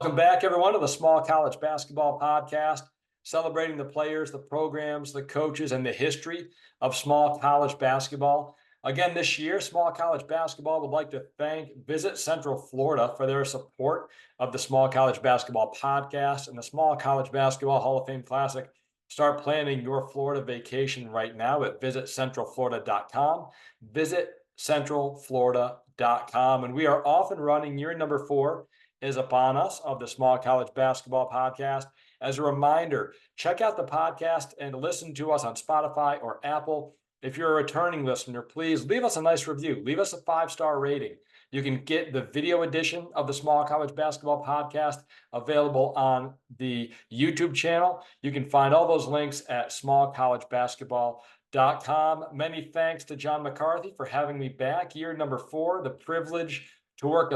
Welcome back, everyone, to the Small College Basketball Podcast, celebrating the players, the programs, the coaches, and the history of small college basketball. Again, this year, Small College Basketball would like to thank Visit Central Florida for their support of the Small College Basketball Podcast and the Small College Basketball Hall of Fame Classic. Start planning your Florida vacation right now at visitcentralflorida.com. Visitcentralflorida.com. And we are off and running. Year number 4 is upon us of the Small College Basketball Podcast. As a reminder, check out the podcast and listen to us on Spotify or Apple. If you're a returning listener, please leave us a nice review. Leave us a 5-star rating. You can get the video edition of the Small College Basketball Podcast available on the YouTube channel. You can find all those links at smallcollegebasketball.com. Many thanks to John McCarthy for having me back. Year number 4, the privilege to work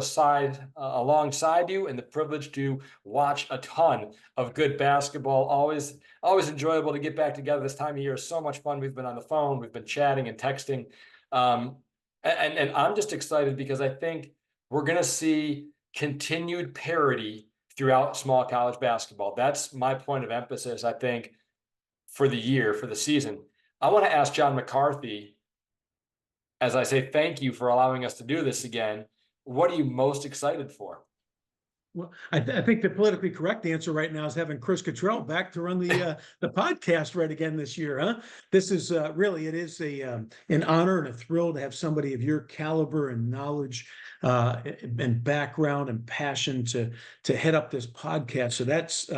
alongside you and the privilege to watch a ton of good basketball. Always enjoyable to get back together this time of year. So much fun. We've been on the phone, we've been chatting and texting. And I'm just excited because I think we're going to see continued parity throughout small college basketball. That's my point of emphasis, I think, for the year, for the season. I want to ask John McCarthy, as I say thank you for allowing us to do this again, what are you most excited for? Well, I think the politically correct answer right now is having Chris Cottrell back to run the podcast right again this year, huh? This is really, it is an honor and a thrill to have somebody of your caliber and knowledge and background and passion to head up this podcast. So that's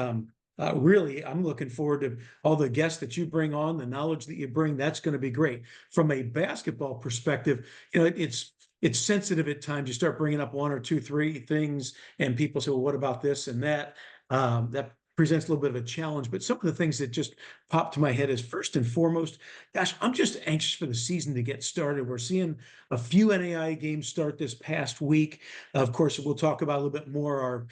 really, I'm looking forward to all the guests that you bring on, the knowledge that you bring. That's going to be great. From a basketball perspective, it's sensitive at times. You start bringing up 1 or 2, 3 things, and people say, well, what about this and that? That presents a little bit of a challenge. But some of the things that just popped to my head is, first and foremost, gosh, I'm just anxious for the season to get started. We're seeing a few NAIA games start this past week. Of course, we'll talk about a little bit more our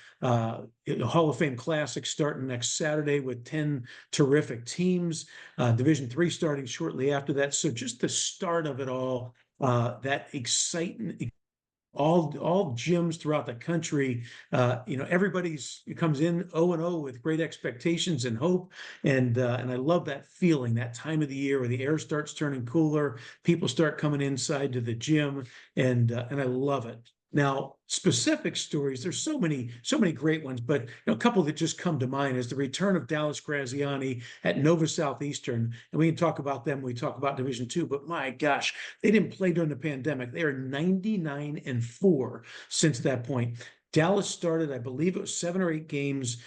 Hall of Fame Classic starting next Saturday with 10 terrific teams. Division III starting shortly after that. So just the start of it all. That excitement, all gyms throughout the country, everybody's comes in 0-0 with great expectations and hope, and I love that feeling, that time of the year where the air starts turning cooler, people start coming inside to the gym, and I love it. Now, specific stories, there's so many great ones, but a couple that just come to mind is the return of Dallas Graziani at Nova Southeastern. And we can talk about them when we talk about Division II, but my gosh, they didn't play during the pandemic. They are 99-4 since that point. Dallas started, I believe it was 7 or 8 games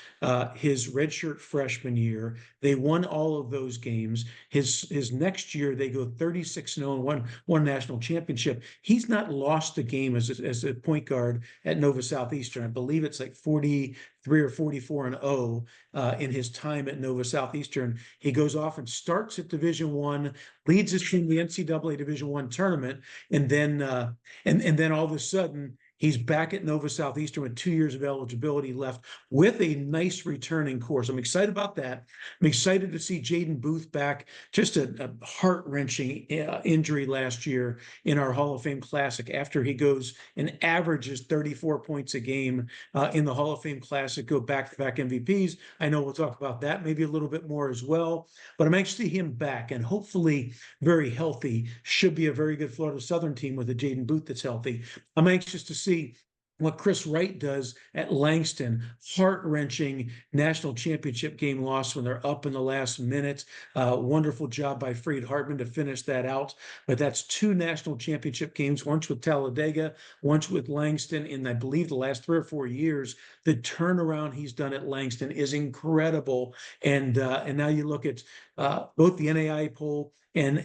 his redshirt freshman year. They won all of those games. His next year, they go 36-0 and won national championship. He's not lost a game as a point guard at Nova Southeastern. I believe it's like 43 or 44-0 in his time at Nova Southeastern. He goes off and starts at Division I, leads his team to the NCAA Division I tournament, and then all of a sudden, he's back at Nova Southeastern with 2 years of eligibility left with a nice returning course. I'm excited about that. I'm excited to see Jaden Booth back. Just a heart-wrenching injury last year in our Hall of Fame Classic after he goes and averages 34 points a game in the Hall of Fame Classic, go back-to-back MVPs. I know we'll talk about that maybe a little bit more as well, but I'm anxious to see him back and hopefully very healthy. Should be a very good Florida Southern team with a Jaden Booth that's healthy. I'm anxious to see what Chris Wright does at Langston. Heart-wrenching national championship game loss when they're up in the last minute. Wonderful job by Freed Hartman to finish that out. But that's 2 national championship games, once with Talladega, once with Langston in, I believe, the last 3 or 4 years. The turnaround he's done at Langston is incredible. And now you look at both the NAIA poll and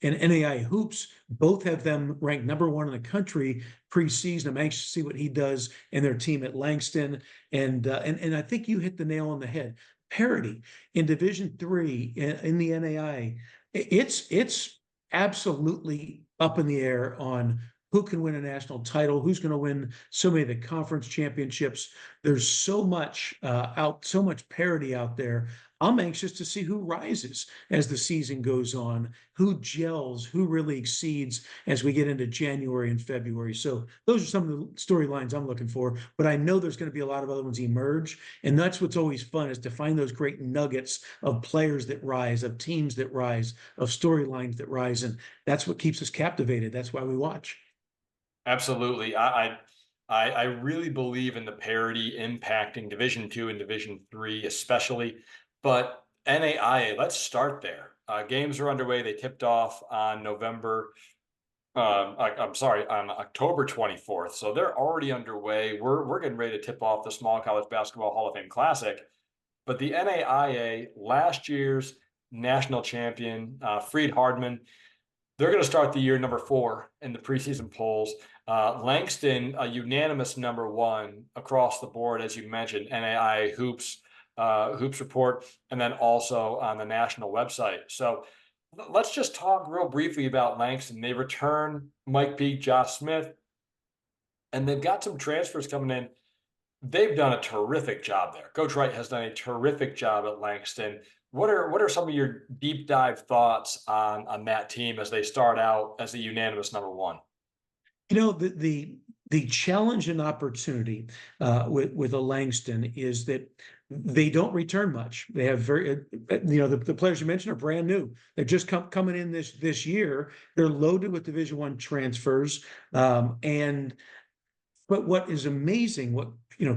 NAIA Hoops, both have them ranked number 1 in the country preseason. I'm anxious to see what he does and their team at Langston. And I think you hit the nail on the head. Parity in Division III in the NAIA, it's absolutely up in the air on who can win a national title, who's going to win so many of the conference championships. There's so much so much parity out there. I'm anxious to see who rises as the season goes on, who gels, who really exceeds as we get into January and February. So those are some of the storylines I'm looking for, but I know there's going to be a lot of other ones emerge. And that's what's always fun, is to find those great nuggets of players that rise, of teams that rise, of storylines that rise. And that's what keeps us captivated. That's why we watch. Absolutely. I really believe in the parity impacting Division II and Division III, especially. But NAIA, let's start there. Games are underway. They tipped off on I'm sorry, on October 24th. So they're already underway. We're getting ready to tip off the Small College Basketball Hall of Fame Classic. But the NAIA, last year's national champion, Freed Hardman, they're going to start the year number 4 in the preseason polls. Langston, a unanimous number 1 across the board, as you mentioned, NAIA hoops report, and then also on the national website. So let's just talk real briefly about Langston. They return Mike Peake, Josh Smith, and they've got some transfers coming in. They've done a terrific job there. Coach Wright has done a terrific job at Langston. What are some of your deep dive thoughts on that team as they start out as a unanimous number 1? You know, the challenge and opportunity with a Langston is that they don't return much. They have the players you mentioned are brand new. They're just coming in this year. They're loaded with Division I transfers, and but what is amazing, what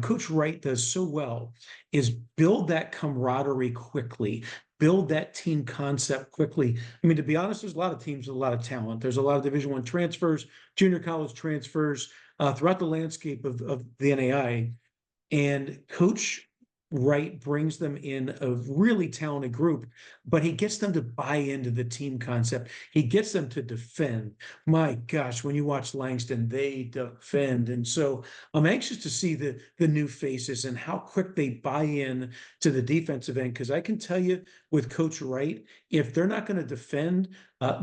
Coach Wright does so well, is build that camaraderie quickly, build that team concept quickly. I mean, to be honest, there's a lot of teams with a lot of talent. There's a lot of Division I transfers, junior college transfers throughout the landscape of the NAI. And Coach Wright brings them in a really talented group, but he gets them to buy into the team concept. He gets them to defend. My gosh, when you watch Langston, they defend. And so I'm anxious to see the new faces and how quick they buy in to the defensive end. Because I can tell you with Coach Wright, if they're not going to defend,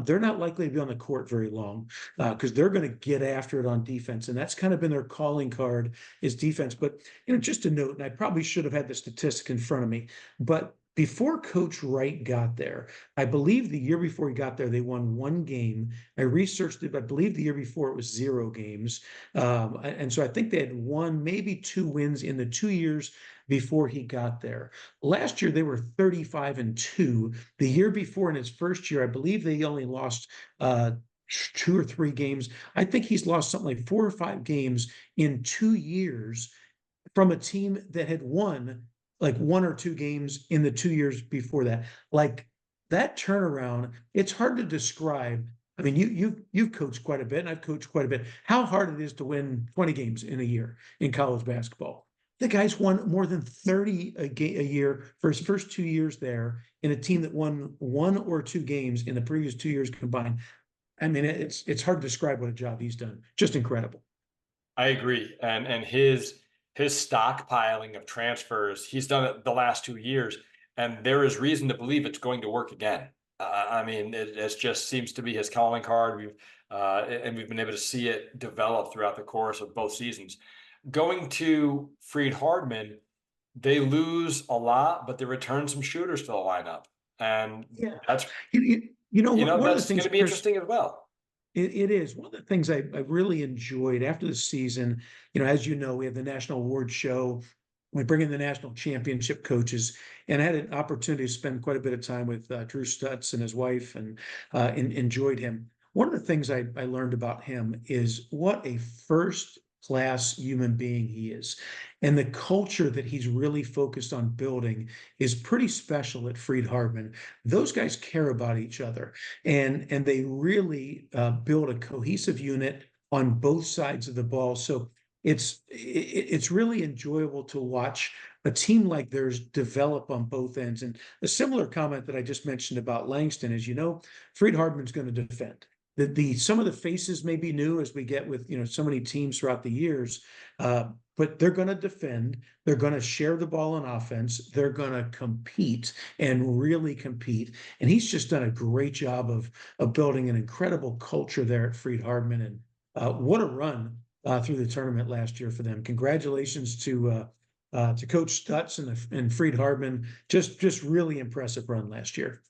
they're not likely to be on the court very long, because they're going to get after it on defense. And that's kind of been their calling card, is defense. But just a note, and I probably should have had the statistic in front of me, but before Coach Wright got there, I believe the year before he got there, they won 1 game. I researched it, but I believe the year before it was 0 games. And so I think they had 1, maybe 2 wins in the 2 years before he got there. Last year, they were 35-2. The year before, in his first year, I believe they only lost 2 or 3 games. I think he's lost something like 4 or 5 games in 2 years from a team that had won like 1 or 2 games in the 2 years before that. Like, that turnaround, it's hard to describe. I mean, you've coached quite a bit, and I've coached quite a bit. How hard it is to win 20 games in a year in college basketball. The guy's won more than 30 a year for his first 2 years there, in a team that won 1 or 2 games in the previous 2 years combined. I mean, it's hard to describe what a job he's done. Just incredible. I agree. And his stockpiling of transfers, he's done it the last 2 years, and there is reason to believe it's going to work again. I mean, it just seems to be his calling card. We've been able to see it develop throughout the course of both seasons. Going to Freed Hardman, they lose a lot, but they return some shooters to the lineup, and Yeah. that's One of the that's going things, to be Chris, interesting as well. it is one of the things I really enjoyed after the season. As you know, we have the national award show. We bring in the national championship coaches, and I had an opportunity to spend quite a bit of time with Drew Stutz and his wife, and enjoyed him. One of the things I learned about him is what a first class human being he is. And the culture that he's really focused on building is pretty special at Freed Hardman. Those guys care about each other, and they really build a cohesive unit on both sides of the ball. So it's really enjoyable to watch a team like theirs develop on both ends. And a similar comment that I just mentioned about Langston is, Freed Hardman's going to defend. Some of the faces may be new, as we get with so many teams throughout the years, but they're going to defend. They're going to share the ball on offense. They're going to compete, and really compete. And he's just done a great job of building an incredible culture there at Freed Hardman. And what a run through the tournament last year for them. Congratulations to Coach Stutz and Freed Hardman. Just really impressive run last year.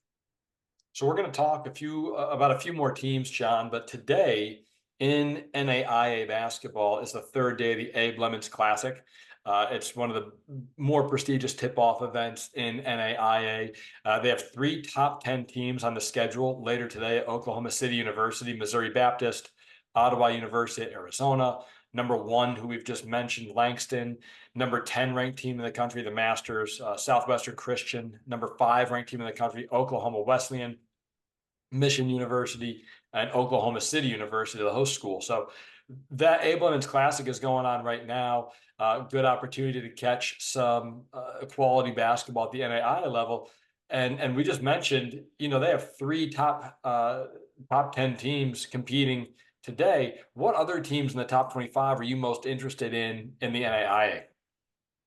So we're going to talk about a few more teams, John, but today in NAIA basketball is the third day of the Abe Lemons Classic. It's one of the more prestigious tip-off events in NAIA. They have 3 top 10 teams on the schedule later today: Oklahoma City University, Missouri Baptist, Ottawa University, Arizona. Number 1, who we've just mentioned, Langston. Number 10 ranked team in the country, the Masters, Southwestern Christian. Number 5 ranked team in the country, Oklahoma Wesleyan, Mission University, and Oklahoma City University, the host school. So that Abe Lemons Classic is going on right now. Good opportunity to catch some quality basketball at the NAIA level. And we just mentioned, they have 3 top 10 teams competing today. What other teams in the top 25 are you most interested in the NAIA?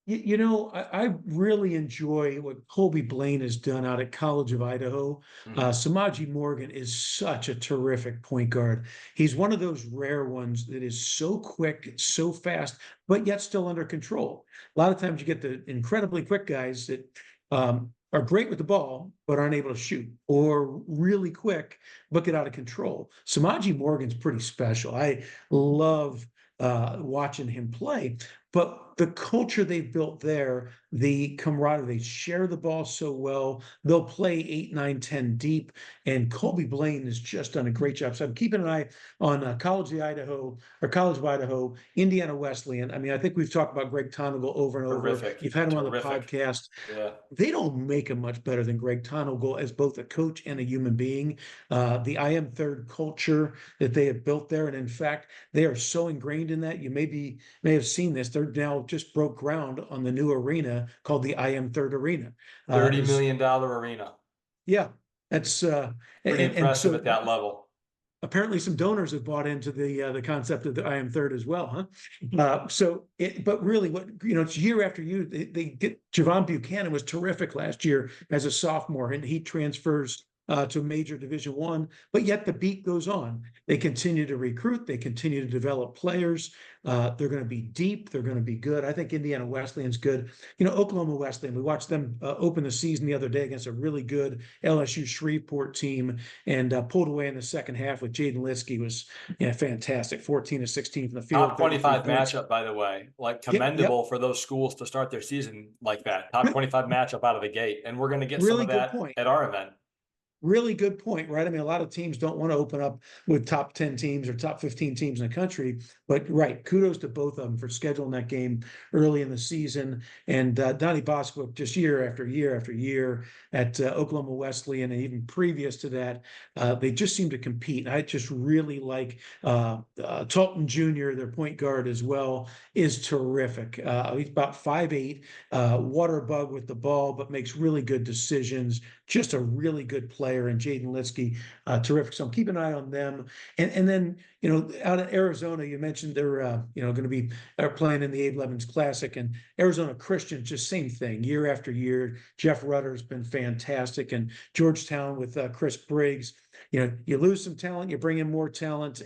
I really enjoy what Colby Blaine has done out at College of Idaho. Samaje Morgan is such a terrific point guard. He's one of those rare ones that is so quick, so fast, but yet still under control. A lot of times you get the incredibly quick guys that are great with the ball, but aren't able to shoot, or really quick, but get out of control. Samaje Morgan's pretty special. I love watching him play. But the culture they've built there, the camaraderie, they share the ball so well. They'll play 8, 9, 10 deep. And Colby Blaine has just done a great job. So I'm keeping an eye on College of Idaho, Indiana Wesleyan. I mean, I think we've talked about Greg Tonagel over and over. You've had him on the podcast. Yeah. They don't make him much better than Greg Tonagel as both a coach and a human being. The I am third culture that they have built there. And in fact, they are so ingrained in that. You may have seen this. They're now just broke ground on the new arena called the I Am Third Arena. $30 million arena. Yeah, that's pretty impressive at that level. Apparently, some donors have bought into the concept of the I Am Third as well, huh? But really, it's year after year. They get Javon Buchanan was terrific last year as a sophomore, and he transfers to major Division I, but yet the beat goes on. They continue to recruit. They continue to develop players. They're going to be deep. They're going to be good. I think Indiana Wesleyan's good. Oklahoma Wesleyan, we watched them open the season the other day against a really good LSU Shreveport team and pulled away in the second half with Jaden Liskey. Was fantastic. 14 of 16 from the field. Top 25 matchup, by the way. Commendable for those schools to start their season like that. Top 25 matchup out of the gate. And we're going to get really some of that at our event. Really good point, right? I mean, a lot of teams don't want to open up with top 10 teams or top 15 teams in the country, but right, kudos to both of them for scheduling that game early in the season. And Donnie Boswick, just year after year after year at Oklahoma Wesleyan, and even previous to that, they just seem to compete. I just really like Talton Jr., their point guard as well, is terrific. He's about 5'8", water bug with the ball, but makes really good decisions. Just a really good player, and Jaden Liskey, terrific. So I'm keeping an eye on them. And then, out in Arizona, you mentioned they're, going to be playing in the Abe Lemons Classic, and Arizona Christian, just same thing, year after year. Jeff Rutter's been fantastic, and Georgetown with Chris Briggs. You lose some talent, you bring in more talent,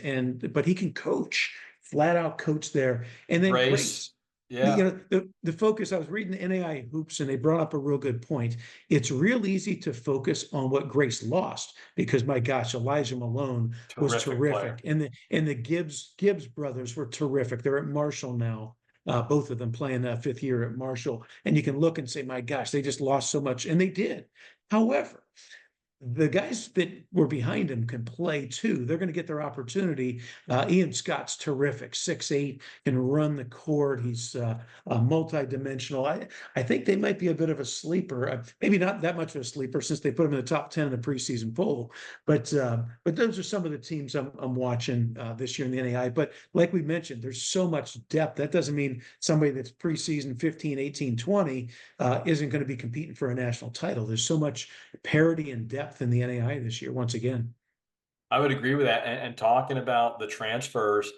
but he can coach, flat out coach there. And then Grace. Yeah. The focus, I was reading NAIA Hoops, and they brought up a real good point. It's real easy to focus on what Grace lost because, my gosh, Elijah Malone was terrific. Player. And the Gibbs brothers were terrific. They're at Marshall now. Both of them playing fifth year at Marshall. And you can look and say, my gosh, they just lost so much. And they did. However, the guys that were behind him can play too. They're going to get their opportunity. Ian Scott's terrific, 6'8", can run the court. He's multi-dimensional. I think they might be a bit of a sleeper. Maybe not that much of a sleeper since they put him in the top 10 in the preseason poll. But those are some of the teams I'm watching this year in the NAIA. But like we mentioned, there's so much depth. That doesn't mean somebody that's preseason 15, 18, 20 isn't going to be competing for a national title. There's so much parity and depth in the NAIA this year, once again. I would agree with that. And talking about the transfers,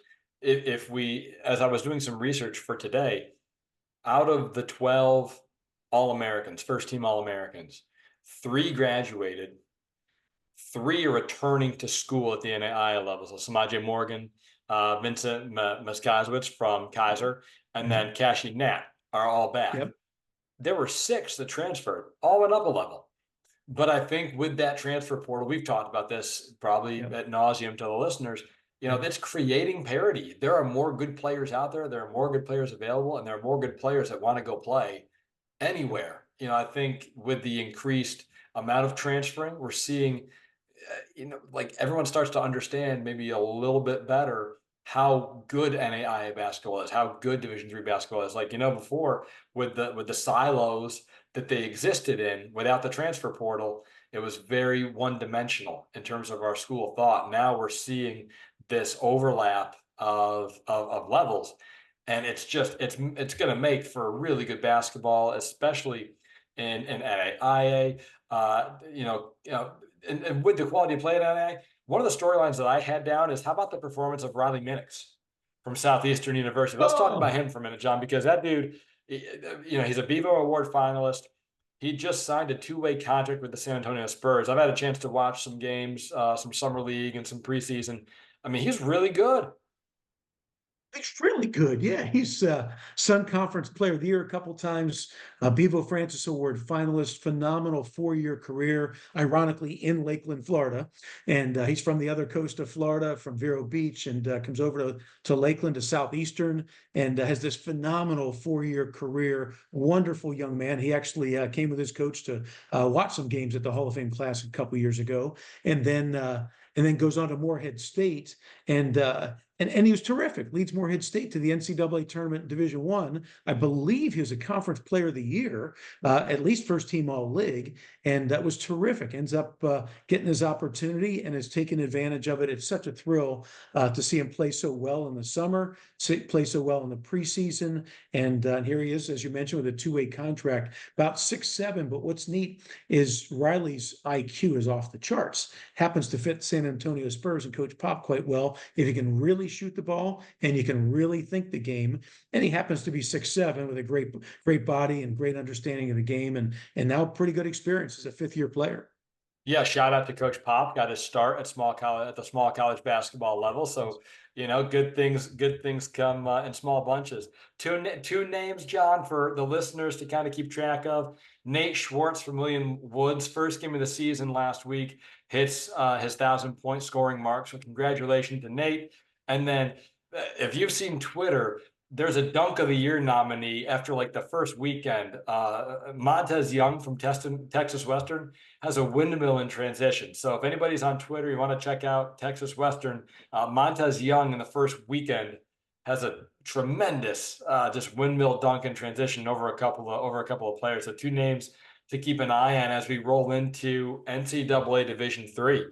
if we, as I was doing some research for today, out of the 12 All-Americans, first team All-Americans, 3 graduated, 3 are returning to school at the NAIA level. So Samaje Morgan, Vincent Moskowitz from Kaiser, and Mhm. then Cashy Knapp are all back. Yep. There were 6 that transferred, all went up a level. But I think with that transfer portal, we've talked about this probably Yep. ad nauseum to the listeners. Yep. It's creating parity. There are more good players out there. There are more good players available, and there are more good players that want to go play anywhere. I think with the increased amount of transferring, we're seeing, like everyone starts to understand maybe a little bit better how good NAIA basketball is, how good Division III basketball is. Like, before with the silos that they existed in without the transfer portal, it was very one-dimensional in terms of our school of thought. Now we're seeing this overlap of levels, and it's going to make for really good basketball, especially in NAIA. And with the quality of play at NAIA, one of the storylines that I had down is how about the performance of Riley Minix from Southeastern University? Let's talk about Oh, him for a minute, John, because that dude, he's a Bevo Award finalist. He just signed a 2-way contract with the San Antonio Spurs. I've had a chance to watch some games, some summer league and some preseason. I mean, he's really good. he's really good. Yeah, he's Sun Conference Player of the Year a couple times, Bevo Francis Award finalist, phenomenal 4-year career, ironically in Lakeland, Florida. And he's from the other coast of Florida, from Vero Beach, and comes over to Lakeland to Southeastern and has this phenomenal 4-year career. Wonderful young man. He actually came with his coach to watch some games at the Hall of Fame Classic a couple years ago, and then goes on to Morehead State and he was terrific. Leads Morehead State to the NCAA tournament in Division One. I believe he was a Conference Player of the Year, at least first team All League, and that was terrific. Ends up getting his opportunity and has taken advantage of it. It's such a thrill to see him play so well in the summer, play so well in the preseason, and here he is, as you mentioned, with a 2-way contract, about 6'7". But what's neat is Riley's IQ is off the charts. Happens to fit San Antonio Spurs and Coach Pop quite well. If he can really shoot the ball and you can really think the game, and he happens to be 6'7" with a great body and great understanding of the game, and now pretty good experience as a 5th-year player. Yeah, shout out to Coach Pop. Got his start at the small college basketball level. So, good things come in small bunches. Two names, John, for the listeners to kind of keep track of. Nate Schwartz from William Woods, first game of the season last week, hits his 1,000-point scoring mark. So congratulations to Nate. And then, if you've seen Twitter, there's a Dunk of the Year nominee after like the first weekend. Montez Young from Texas Western has a windmill in transition. So if anybody's on Twitter, you want to check out Texas Western, Montez Young in the first weekend has a tremendous just windmill dunk in transition over a couple of players. So 2 names to keep an eye on as we roll into NCAA Division III.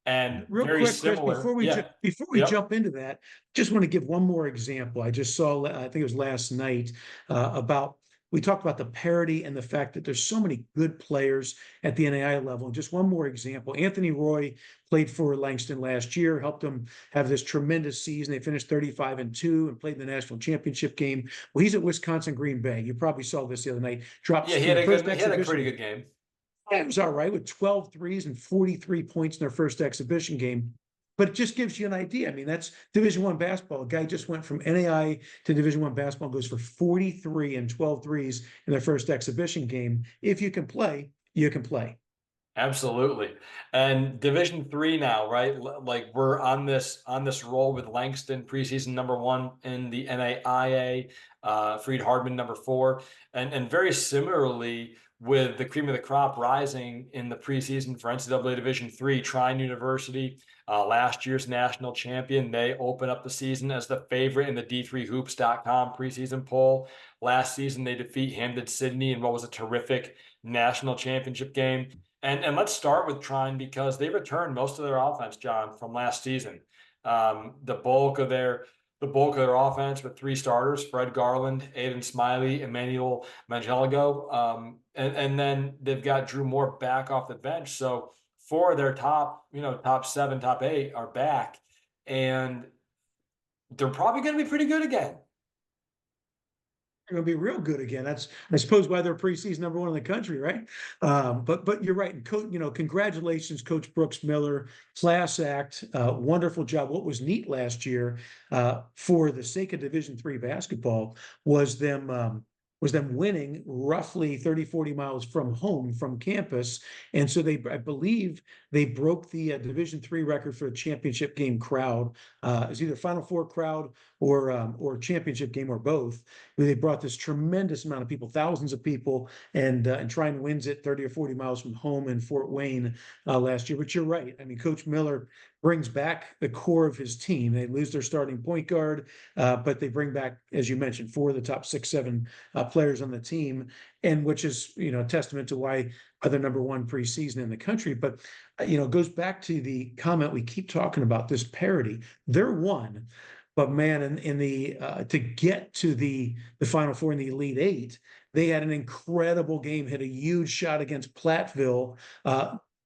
And Real very quick, Chris, similar. Yeah. before we Yep. jump into that, just want to give one more example. I just saw, I think it was last night, about we talked about the parity and the fact that there's so many good players at the NAIA level. And just one more example: Anthony Roy played for Langston last year, helped them have this tremendous season. They finished 35-2 and played in the national championship game. Well, he's at Wisconsin Green Bay. You probably saw this the other night. Yeah, Drops he their had a first good he had a pretty exhibition. good game. Yeah, it was all right with 12 threes and 43 points in their first exhibition game. But it just gives you an idea. I mean, that's Division One basketball. A guy just went from NAIA to Division One basketball, goes for 43 and 12 threes in their first exhibition game. If you can play, you can play. Absolutely. And Division III now, right? Like we're on this roll with Langston preseason #1 in the NAIA, Freed Hardman #4, and very similarly with the cream of the crop rising in the preseason for NCAA Division III, Trine University, last year's national champion. They open up the season as the favorite in the D3Hoops.com preseason poll. Last season, they defeat Hampden Sydney in what was a terrific national championship game. And let's start with Trine because they returned most of their offense, John, from last season. The bulk of their offense with 3 starters: Fred Garland, Aiden Smiley, Emmanuel Mangeligo. And then they've got Drew Moore back off the bench. So 4 of their top 7, top 8 are back, and they're probably going to be pretty good again. They're going to be real good again. That's, I suppose, why they're preseason number one in the country, right? But you're right. And congratulations, Coach Brooks Miller, class act, wonderful job. What was neat last year, for the sake of Division III basketball, was them winning roughly 30, 40 miles from home, from campus. And so I believe they broke the Division III record for a championship game crowd. It was either Final Four crowd or championship game, or both. They brought this tremendous amount of people, thousands of people, and Trine wins it 30 or 40 miles from home in Fort Wayne last year. But you're right. I mean, Coach Miller brings back the core of his team. They lose their starting point guard, but they bring back, as you mentioned, 4 of the top 6, 7 players on the team, and which is, a testament to why they're number one preseason in the country. But it goes back to the comment we keep talking about, this parity. They're one, but man, in the to get to the Final Four in the Elite Eight, they had an incredible game, hit a huge shot against Platteville.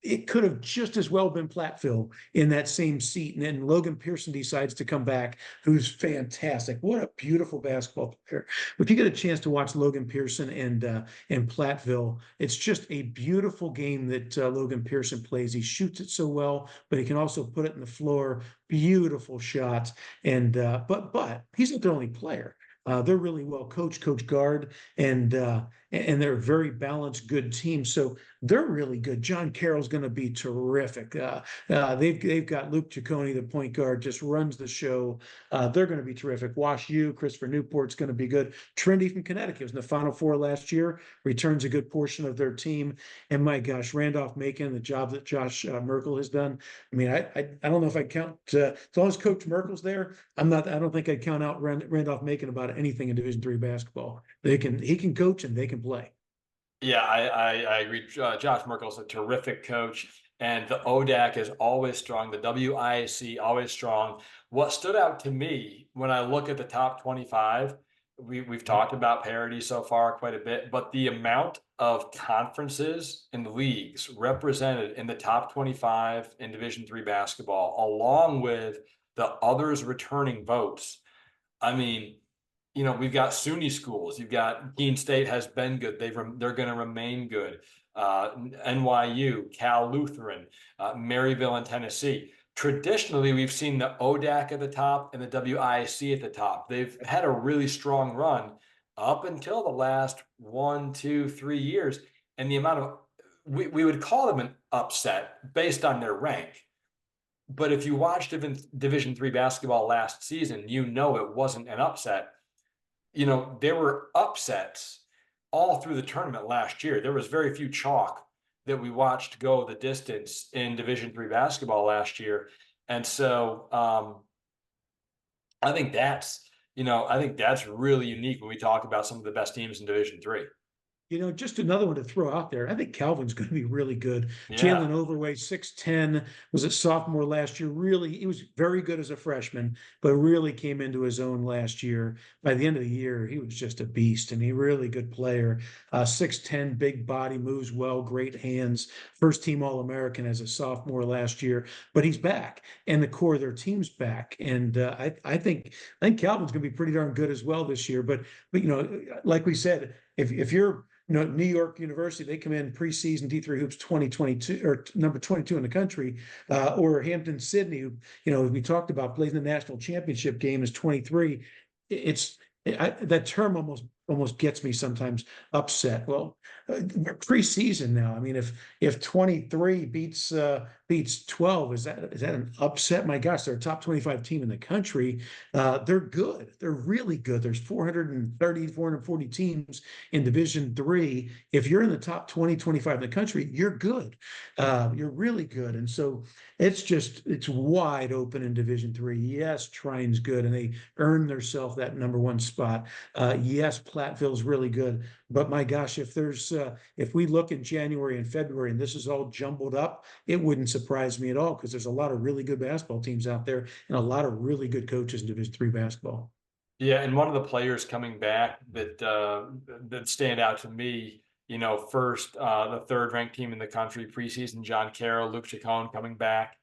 It could have just as well been Platteville in that same seat. And then Logan Pearson decides to come back, who's fantastic. What a beautiful basketball player. If you get a chance to watch Logan Pearson and Platteville, it's just a beautiful game that Logan Pearson plays. He shoots it so well, but he can also put it in the floor. Beautiful shots. And but he's not the only player. They're really well coached, Coach Guard, and they're a very balanced, good team. So they're really good. John Carroll's going to be terrific. They've got Luke Ciccone, the point guard, just runs the show. They're going to be terrific. Wash U, Christopher Newport's going to be good. Trinity from Connecticut was in the Final Four last year, returns a good portion of their team. And my gosh, Randolph Macon, the job that Josh Merkel has done. I mean, I don't know if I count, as long as Coach Merkel's there, I don't think I'd count out Randolph Macon about anything in Division III basketball. He can coach and they can play. Yeah, I agree. Josh Merkel's a terrific coach, and the ODAC is always strong. The WIAC always strong. What stood out to me when I look at the top 25, we've talked about parity so far quite a bit, but the amount of conferences and leagues represented in the top 25 in Division III basketball, along with the others returning votes. I mean, we've got SUNY schools. You've got Keene State has been good. They're going to remain good. NYU, Cal Lutheran, Maryville, and Tennessee. Traditionally, we've seen the ODAC at the top and the WIAC at the top. They've had a really strong run up until the last 1, 2, 3 years. And the amount of, we would call them an upset based on their rank. But if you watched Division III basketball last season, it wasn't an upset. There were upsets all through the tournament last year. There was very few chalk that we watched go the distance in Division III basketball last year. And so I think that's really unique when we talk about some of the best teams in Division III. Just another one to throw out there. I think Calvin's going to be really good. Yeah. Jalen Overway, 6'10", was a sophomore last year. Really, he was very good as a freshman, but really came into his own last year. By the end of the year, he was just a beast, and he really good player. 6'10", big body, moves well, great hands. First team All-American as a sophomore last year, but he's back, and the core of their team's back. And I think Calvin's going to be pretty darn good as well this year. But like we said, if you're New York University, they come in preseason D3 hoops 2022 or number 22 in the country, or Hampton Sydney, who, we talked about, plays in the national championship game, is 23. That term almost gets me sometimes upset. Well, preseason now. I mean, if 23 beats 12, is that an upset? My gosh, they're a top 25 team in the country. They're good. They're really good. There's 440 teams in Division III. If you're in the top 20, 25 in the country, you're good. You're really good. And so it's wide open in Division III. Yes, Trine's good, and they earned themselves that number one spot. Yes, Platteville's really good. But my gosh, if we look in January and February and this is all jumbled up, it wouldn't surprise me at all, because there's a lot of really good basketball teams out there and a lot of really good coaches in Division III basketball. Yeah, and one of the players coming back that stand out to me, first, the third-ranked team in the country preseason, John Carroll, Luke Ciccone coming back.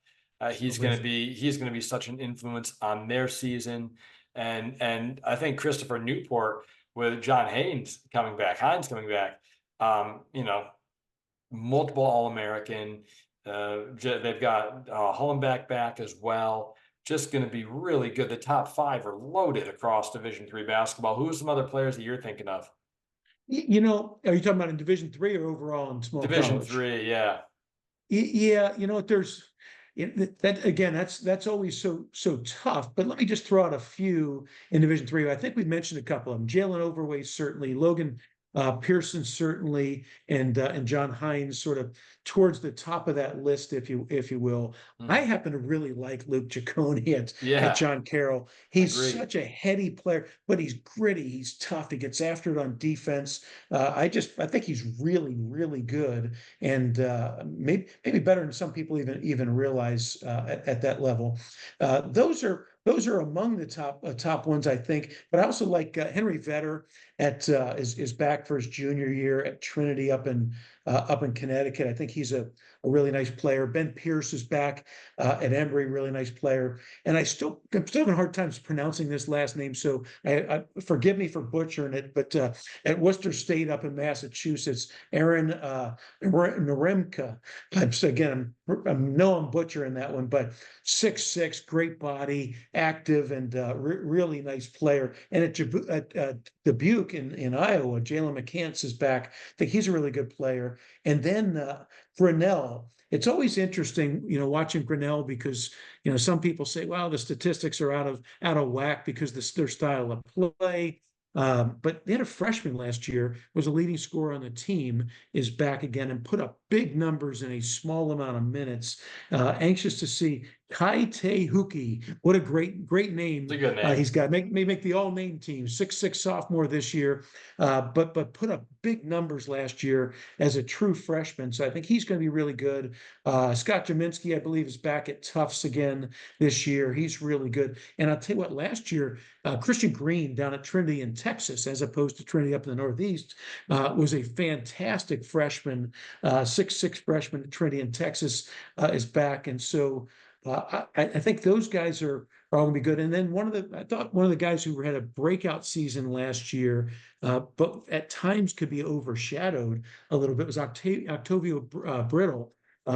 He's going to be such an influence on their season, and I think Christopher Newport with John Hines coming back, you know, multiple All-American. They've got Hollenbeck back as well. Just going to be really good. The top five are loaded across Division III basketball. Who are some other players that you're thinking of? You know, are you talking about in Division III or overall in small Division college? III, yeah. Yeah, you know what? That again. That's always so tough. But let me just throw out a few in Division III. I think we mentioned a couple of them. Jalen Overway certainly, Logan Pearson certainly, and John Hines sort of towards the top of that list, if you will. I Mhm. happen to really like Luke Ciccone at Yeah, John Carroll. He's agreed. such a heady player, but he's gritty. He's tough. He gets after it on defense. I think he's really good and maybe better than some people even realize at that level. Those are among the top ones, I think. But I also like Henry Vetter is back for his junior year at Trinity up in Connecticut. I think he's a really nice player. Ben Pierce is back at Embry, really nice player. And I'm still having a hard time pronouncing this last name, so forgive me for butchering it. But at Worcester State up in Massachusetts, Aaron Naremka. I'm butchering that one, but 6'6", great body, active, and really nice player. And at Dubuque in Iowa, Jalen McCants is back. I think he's a really good player. And then Grinnell. It's always interesting, watching Grinnell because some people say, "Well, the statistics are out of whack because their style of play." But they had a freshman last year, was a leading scorer on the team, is back again and put up big numbers in a small amount of minutes. Anxious to see Kai Te Huki. What a great It's name a good name. he's got. May make the all name team. 6'6" sophomore this year, but put up big numbers last year as a true freshman. So I think he's going to be really good. Scott Jaminski, I believe, is back at Tufts again this year. He's really good. And I'll tell you what, last year, Christian Green down at Trinity in Texas, as opposed to Trinity up in the Northeast, was a fantastic freshman, 6'6" freshman at Trinity in Texas, is back. And so I think those guys are all going to be good. And then I thought one of the guys who had a breakout season last year, but at times could be overshadowed a little bit, was Octavio Mhm.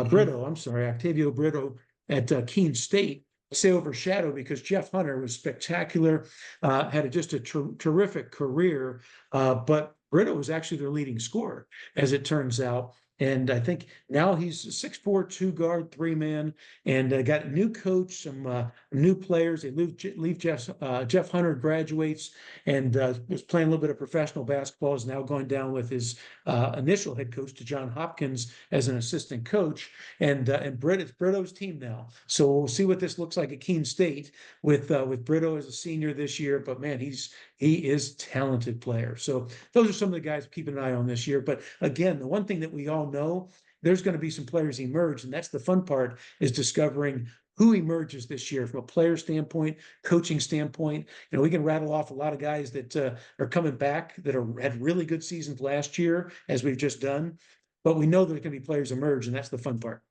Brito. I'm sorry, Octavio Brito at Keene State. I say overshadowed because Jeff Hunter was spectacular, had just a terrific career, but Brito was actually their leading scorer, as it turns out. And I think now he's a 6'4", two-guard, three-man, and got a new coach, some new players. They leave Jeff Hunter graduates and was playing a little bit of professional basketball, is now going down with his initial head coach, to John Hopkins, as an assistant coach. And it's Brito's team now. So we'll see what this looks like at Keene State with Brito as a senior this year. But man, he is a talented player. So those are some of the guys keeping an eye on this year. But again, the one thing that we all know, there's going to be some players emerge, and that's the fun part, is discovering who emerges this year from a player standpoint, coaching standpoint. We can rattle off a lot of guys that are coming back that had really good seasons last year, as we've just done. But we know there's going to be players emerge, and that's the fun part.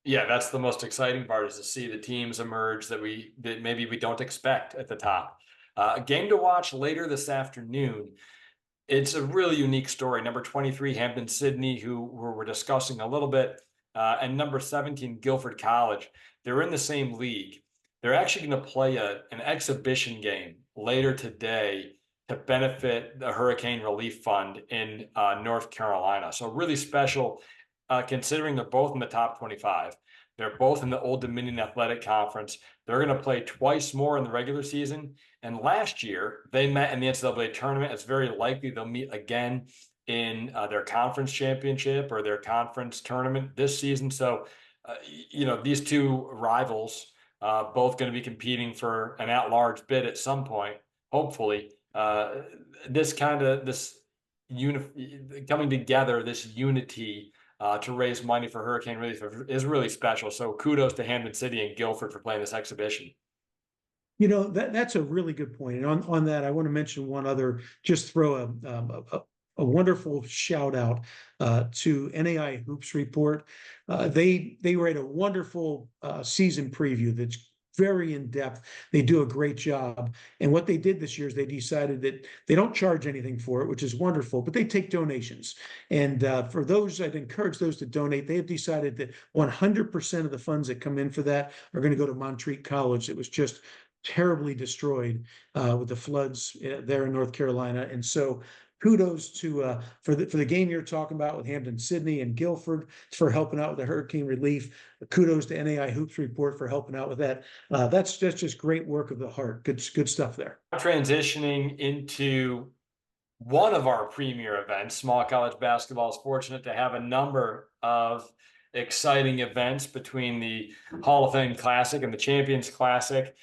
Yeah, that's the most exciting part, is to see the teams emerge that maybe we don't expect at the top. A game to watch later this afternoon. It's a really unique story. Number 23, Hampton Sydney, who we're discussing a little bit, and number 17, Guilford College. They're in the same league. They're actually going to play an exhibition game later today to benefit the Hurricane Relief Fund in North Carolina. So really special, considering they're both in the top 25. They're both in the Old Dominion Athletic Conference. They're going to play twice more in the regular season. And last year, they met in the NCAA tournament. It's very likely they'll meet again in their conference championship or their conference tournament this season. So, these two rivals, both going to be competing for an at-large bid at some point, hopefully. This coming together, this unity to raise money for hurricane relief is really special. So kudos to Hampton City and Guilford for playing this exhibition. That's a really good point. And on that, I want to mention one other, just throw a wonderful shout out to NAIA Hoops Report. They write a wonderful season preview that's very in depth. They do a great job. And what they did this year is they decided that they don't charge anything for it, which is wonderful, but they take donations. And for those, I'd encourage those to donate. They have decided that 100% of the funds that come in for that are going to go to Montreat College. It was just terribly destroyed with the floods there in North Carolina. And so kudos to for the game you're talking about with Hampton Sydney and Guilford for helping out with the hurricane relief. Kudos to NAIA Hoops Report for helping out with that. That's just great work of the heart. Good stuff there. Transitioning into one of our premier events, small college basketball is fortunate to have a number of exciting events between the Hall of Fame Classic and the Champions Classic.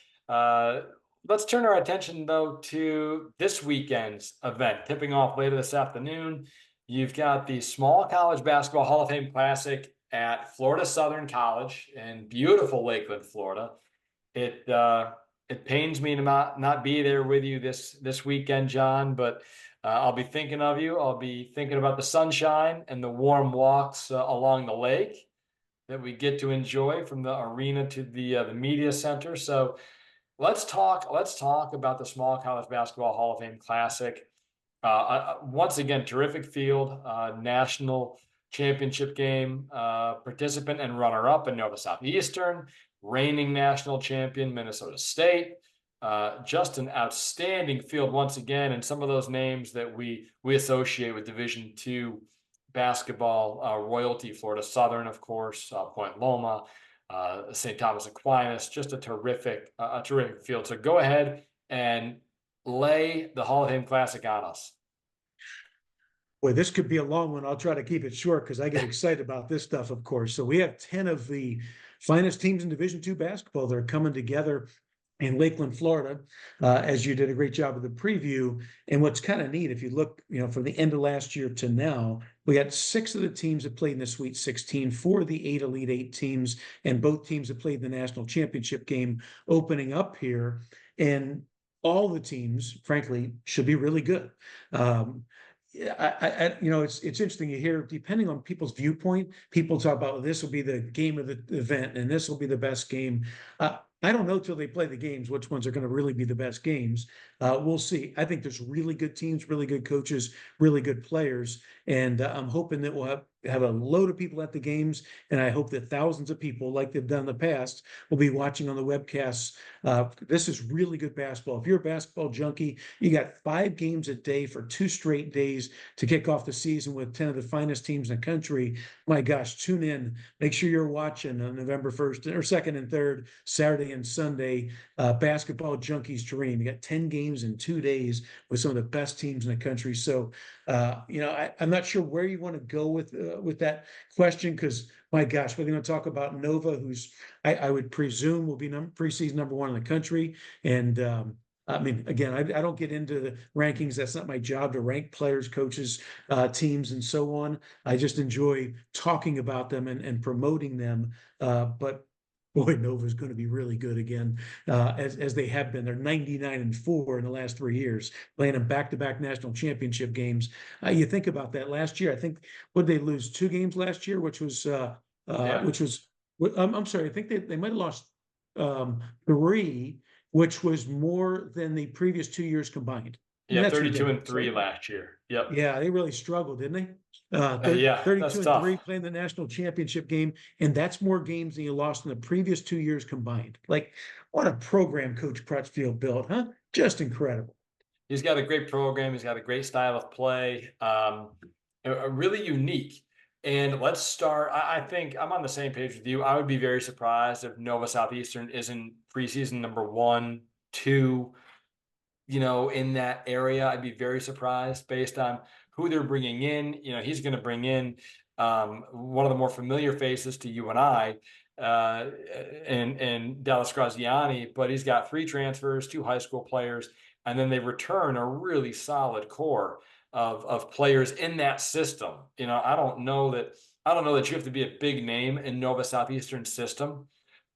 Let's turn our attention, though, to this weekend's event, tipping off later this afternoon. You've got the Small College Basketball Hall of Fame Classic at Florida Southern College in beautiful Lakeland, Florida. It pains me to not be there with you this weekend, John, but I'll be thinking of you. I'll be thinking about the sunshine and the warm walks along the lake that we get to enjoy from the arena to the media center. So let's talk about the Small College Basketball Hall of Fame Classic. Once again, terrific field, national championship game, participant and runner-up in Nova Southeastern, reigning national champion Minnesota State. Just an outstanding field once again, and some of those names that we associate with Division II basketball royalty. Florida Southern, of course, Point Loma, St. Thomas Aquinas. Just a terrific field. So go ahead and lay the Hall of Fame Classic on us. Boy, this could be a long one. I'll try to keep it short because I get excited about this stuff, of course. So we have 10 of the finest teams in Division II basketball that are coming together in Lakeland, Florida, as you did a great job of the preview. And what's kind of neat, if you look, from the end of last year to now, we got 6 of the teams that played in the Sweet 16, 4 of the 8 Elite 8 teams, and both teams that played the national championship game opening up here. And all the teams, frankly, should be really good. It's interesting. You hear, depending on people's viewpoint, people talk about, well, this will be the game of the event and this will be the best game. I don't know till they play the games which ones are going to really be the best games. We'll see. I think there's really good teams, really good coaches, really good players, and I'm hoping that we'll have a load of people at the games, and I hope that thousands of people, like they've done in the past, will be watching on the webcasts. This is really good basketball. If you're a basketball junkie, you got 5 games a day for 2 straight days to kick off the season with 10 of the finest teams in the country. My gosh, tune in. Make sure you're watching on November 1st or 2nd and 3rd, Saturday and Sunday, Basketball Junkies Dream. You got 10 games in 2 days with some of the best teams in the country. So, I'm not sure where you want to go with that question, because my gosh, we're going to talk about Nova, who's I would presume will be preseason number 1 in the country. And I mean, again, I don't get into the rankings. That's not my job to rank players, coaches, teams, and so on. I just enjoy talking about them and promoting them. But boy, Nova's going to be really good again, as they have been. They're 99-4 in the last 3 years, playing in back-to-back national championship games. You think about that. Last year, I think, would they lose 2 games last year, which was I'm sorry, I think they might have lost 3, which was more than the previous 2 years combined. Yeah, 32-3 last year. Yep. Yeah, they really struggled, didn't they? Yeah, 32-3 playing the national championship game, and that's more games than you lost in the previous 2 years combined. Like, what a program Coach Crutchfield built, huh? Just incredible. He's got a great program. He's got a great style of play, really unique. And let's start. I think I'm on the same page with you. I would be very surprised if Nova Southeastern isn't preseason number 1, 2, in that area. I'd be very surprised based on who they're bringing in. He's going to bring in one of the more familiar faces to you and I, and Dallas Graziani, but he's got 3 transfers, 2 high school players, and then they return a really solid core of players in that system. I don't know that you have to be a big name in Nova Southeastern system,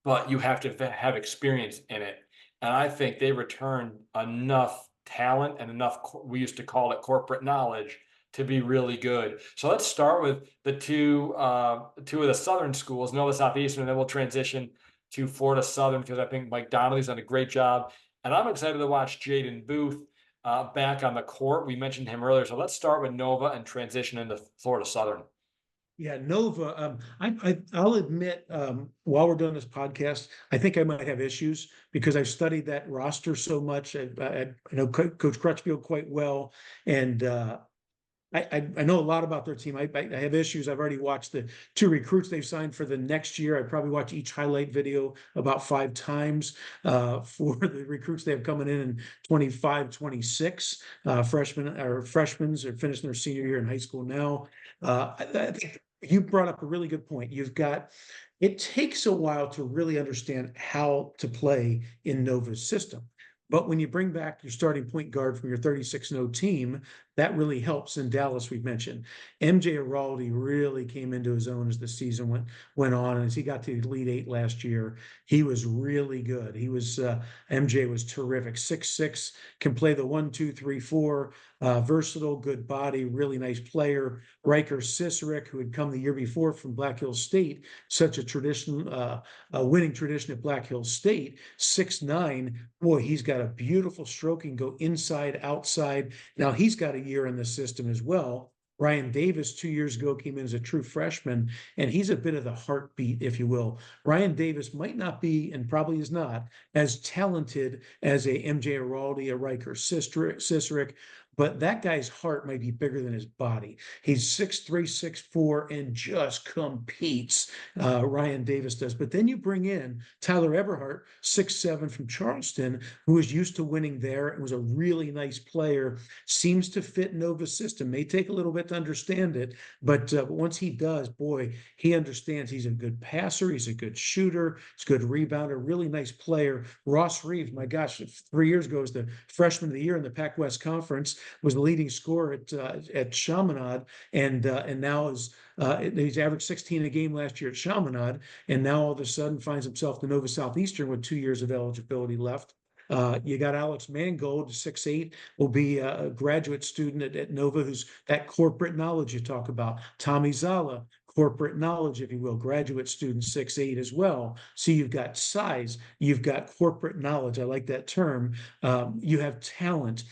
but you have to have experience in it. And I think they return enough talent and enough, we used to call it corporate knowledge, to be really good. So let's start with the two of the Southern schools, Nova Southeastern, and then we'll transition to Florida Southern, because I think Mike Donnelly's done a great job. And I'm excited to watch Jaden Booth back on the court. We mentioned him earlier. So let's start with Nova and transition into Florida Southern. Yeah, Nova. I'll admit, while we're doing this podcast, I think I might have issues because I've studied that roster so much. I know Coach Crutchfield quite well, and I know a lot about their team. I have issues. I've already watched the 2 recruits they've signed for the next year. I probably watch each highlight video about 5 times for the recruits they have coming in 25, 26. Freshmen or freshmen are finishing their senior year in high school now. I think you brought up a really good point. It takes a while to really understand how to play in Nova's system. But when you bring back your starting point guard from your 36-0 team, that really helps. In Dallas, we've mentioned MJ Araldi really came into his own as the season went on, and as he got to the Elite Eight last year, he was really good. MJ was terrific. 6'6", can play the 1, 2, 3, 4. Versatile, good body, really nice player. Riker Cicerik, who had come the year before from Black Hills State, such a winning tradition at Black Hills State, 6'9". Boy, he's got a beautiful stroke and go inside, outside. Now he's got a year in the system as well. Ryan Davis 2 years ago came in as a true freshman, and he's a bit of the heartbeat, if you will. Ryan Davis might not be, and probably is not, as talented as a MJ Araldi, a Riker Cicerik, but that guy's heart might be bigger than his body. He's 6'3", 6'4", and just competes. Ryan Davis does. But then you bring in Tyler Eberhardt, 6'7", from Charleston, who is used to winning there and was a really nice player. Seems to fit Nova's system. May take a little bit to understand it, but once he does, boy, he understands. He's a good passer. He's a good shooter. He's a good rebounder. Really nice player. Ross Reeves, my gosh, 3 years ago was the freshman of the year in the Pac-West Conference. Was the leading scorer at Chaminade, and now he's averaged 16 a game last year at Chaminade, and now all of a sudden finds himself in Nova Southeastern with 2 years of eligibility left. You got Alex Mangold, 6'8", will be a graduate student at Nova, who's that corporate knowledge you talk about. Tommy Zala, corporate knowledge, if you will, graduate student, 6'8" as well. So you've got size, you've got corporate knowledge. I like that term. You have talent.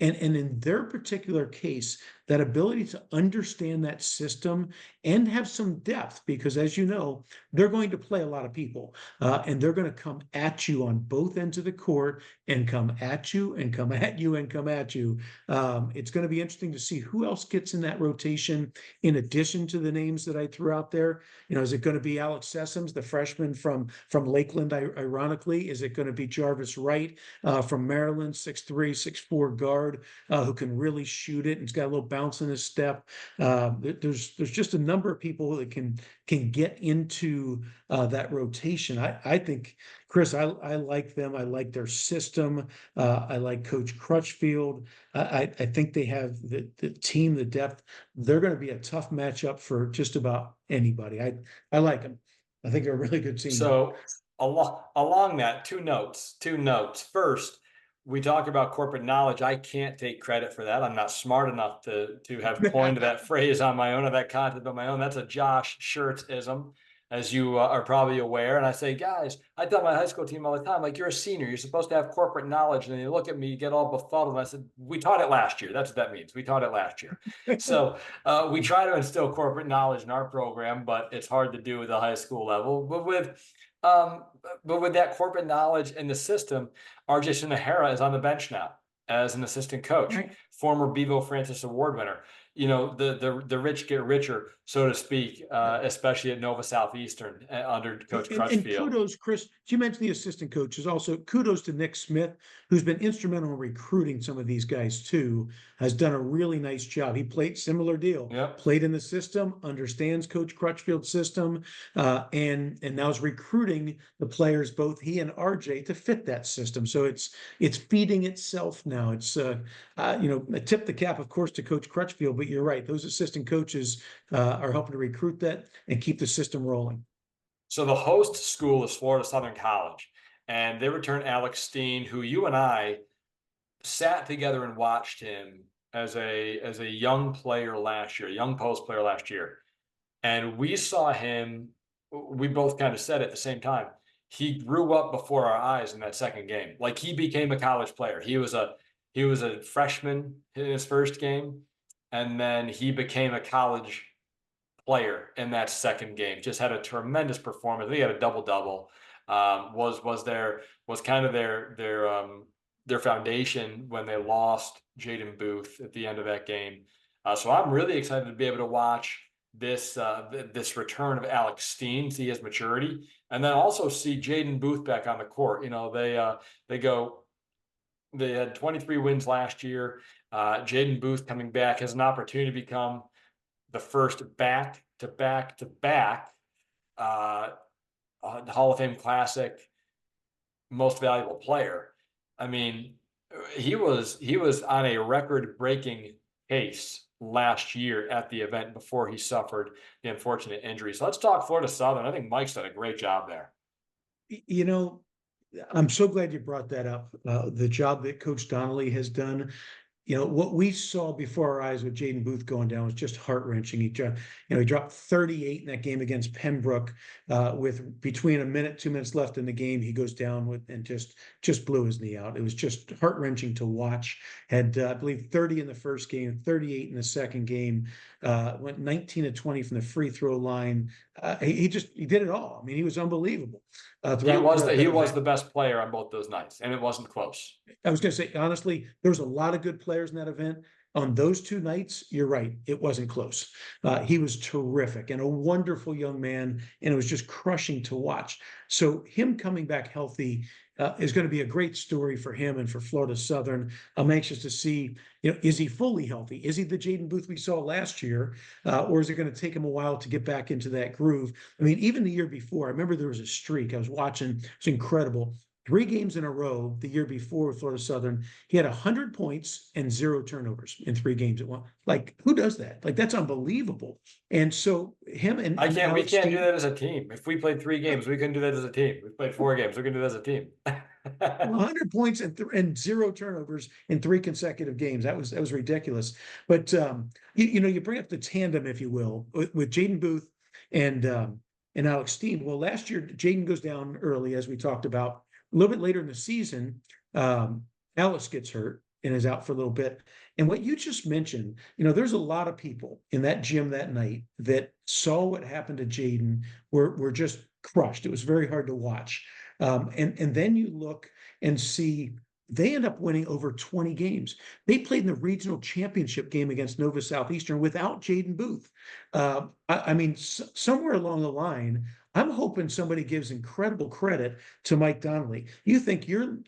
And in their particular case, that ability to understand that system and have some depth, because as you know, they're going to play a lot of people, and they're going to come at you on both ends of the court and come at you and come at you and come at you. It's going to be interesting to see who else gets in that rotation in addition to the names that I threw out there. Is it going to be Alex Sessoms, the freshman from Lakeland, ironically? Is it going to be Jarvis Wright from Maryland, 6'3", 6'4" guard, who can really shoot it and he's got a little bounce in his step? There's just a number of people that can get into that rotation. I think, Chris, I like them. I like their system. I like Coach Crutchfield. I think they have the team, the depth. They're going to be a tough matchup for just about anybody. I like them. I think they're a really good team. So along that, two notes. First, we talk about corporate knowledge. I can't take credit for that. I'm not smart enough to have coined that phrase on my own, or that concept on my own. That's a Josh Schertz-ism, as you are probably aware. And I say, guys, I tell my high school team all the time, like, you're a senior, you're supposed to have corporate knowledge. And they look at me, you get all befuddled. And I said, we taught it last year. That's what that means. We taught it last year. So we try to instill corporate knowledge in our program, but it's hard to do at the high school level. But with that corporate knowledge in the system, RJ Sinahara is on the bench now as an assistant coach, right. Former Bevo Francis Award winner. The rich get richer, so to speak, especially at Nova Southeastern under Coach Crutchfield. And kudos, Chris, you mentioned the assistant coaches. Also, kudos to Nick Smith, who's been instrumental in recruiting some of these guys too, has done a really nice job. He played similar deal, played in the system, understands Coach Crutchfield's system, and now is recruiting the players, both he and RJ, to fit that system. So it's feeding itself now. It's I tip the cap, of course, to Coach Crutchfield, but you're right. Those assistant coaches are helping to recruit that and keep the system rolling. So the host school is Florida Southern College, and they returned Alex Steen, who you and I sat together and watched him as a young player last year, young post player last year. And we saw him, we both kind of said at the same time, he grew up before our eyes in that second game. Like he became a college player. He was a freshman in his first game, and then he became a college player in that second game. Just had a tremendous performance. He had a double double. Was kind of their foundation when they lost Jaden Booth at the end of that game. So I'm really excited to be able to watch this return of Alex Steen, see his maturity, and then also see Jaden Booth back on the court. They had 23 wins last year. Jaden Booth coming back has an opportunity to become the first back-to-back-to-back Hall of Fame Classic most valuable player. I mean, he was on a record-breaking pace last year at the event before he suffered the unfortunate injury. So let's talk Florida Southern. I think Mike's done a great job there. You know, I'm so glad you brought that up. The job that Coach Donnelly has done. What we saw before our eyes with Jaden Booth going down was just heart-wrenching. He dropped 38 in that game against Pembroke, with between a minute, 2 minutes left in the game. He goes down and just blew his knee out. It was just heart-wrenching to watch. Had, I believe, 30 in the first game, 38 in the second game, went 19 of 20 from the free throw line. He did it all. I mean, he was unbelievable. He was the best player on both those nights, and it wasn't close. I was going to say, honestly, there was a lot of good players in that event. On those two nights, you're right, it wasn't close. He was terrific and a wonderful young man, and it was just crushing to watch. So him coming back healthy is going to be a great story for him and for Florida Southern. I'm anxious to see, is he fully healthy? Is he the Jaden Booth we saw last year? Or is it going to take him a while to get back into that groove? I mean, even the year before, I remember there was a streak I was watching. It's incredible. 3 games in a row the year before with Florida Southern, he had 100 points and 0 turnovers in 3 games at once. Like, who does that? Like, that's unbelievable. And so him and we can't do that as a team. If we played 3 games, we couldn't do that as a team. We played 4 games, we can do that as a team. 100 points and 0 turnovers in 3 consecutive games. That was ridiculous. But you bring up the tandem, if you will, with Jaden Booth and Alex Steen. Well, last year Jaden goes down early, as we talked about. A little bit later in the season, Alex gets hurt and is out for a little bit. And what you just mentioned, there's a lot of people in that gym that night that saw what happened to Jaden, were just crushed. It was very hard to watch. And then you look and see they end up winning over 20 games. They played in the regional championship game against Nova Southeastern without Jaden Booth. I mean, somewhere along the line, I'm hoping somebody gives incredible credit to Mike Donnelly. You think you're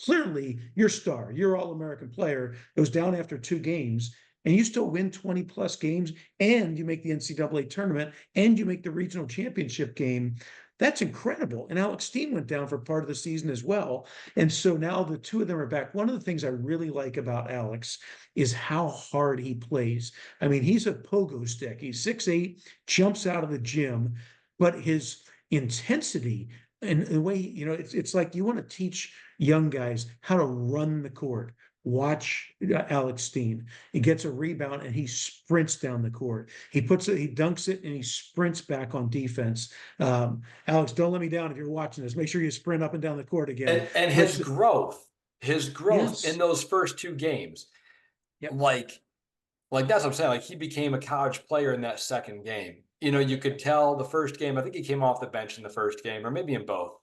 clearly your star, your All-American player goes down after 2 games, and you still win 20 plus games, and you make the NCAA tournament, and you make the regional championship game. That's incredible. And Alex Steen went down for part of the season as well. And so now the 2 of them are back. One of the things I really like about Alex is how hard he plays. I mean, he's a pogo stick. He's 6'8", jumps out of the gym, but his intensity and the way, it's like you want to teach young guys how to run the court. Watch Alex Steen. He gets a rebound and he sprints down the court. He dunks it and he sprints back on defense. Alex, don't let me down if you're watching this. Make sure you sprint up and down the court again. And his growth Yes. in those first 2 games, Yep. like that's what I'm saying. Like, he became a college player in that second game. You could tell the first game, I think he came off the bench in the first game, or maybe in both,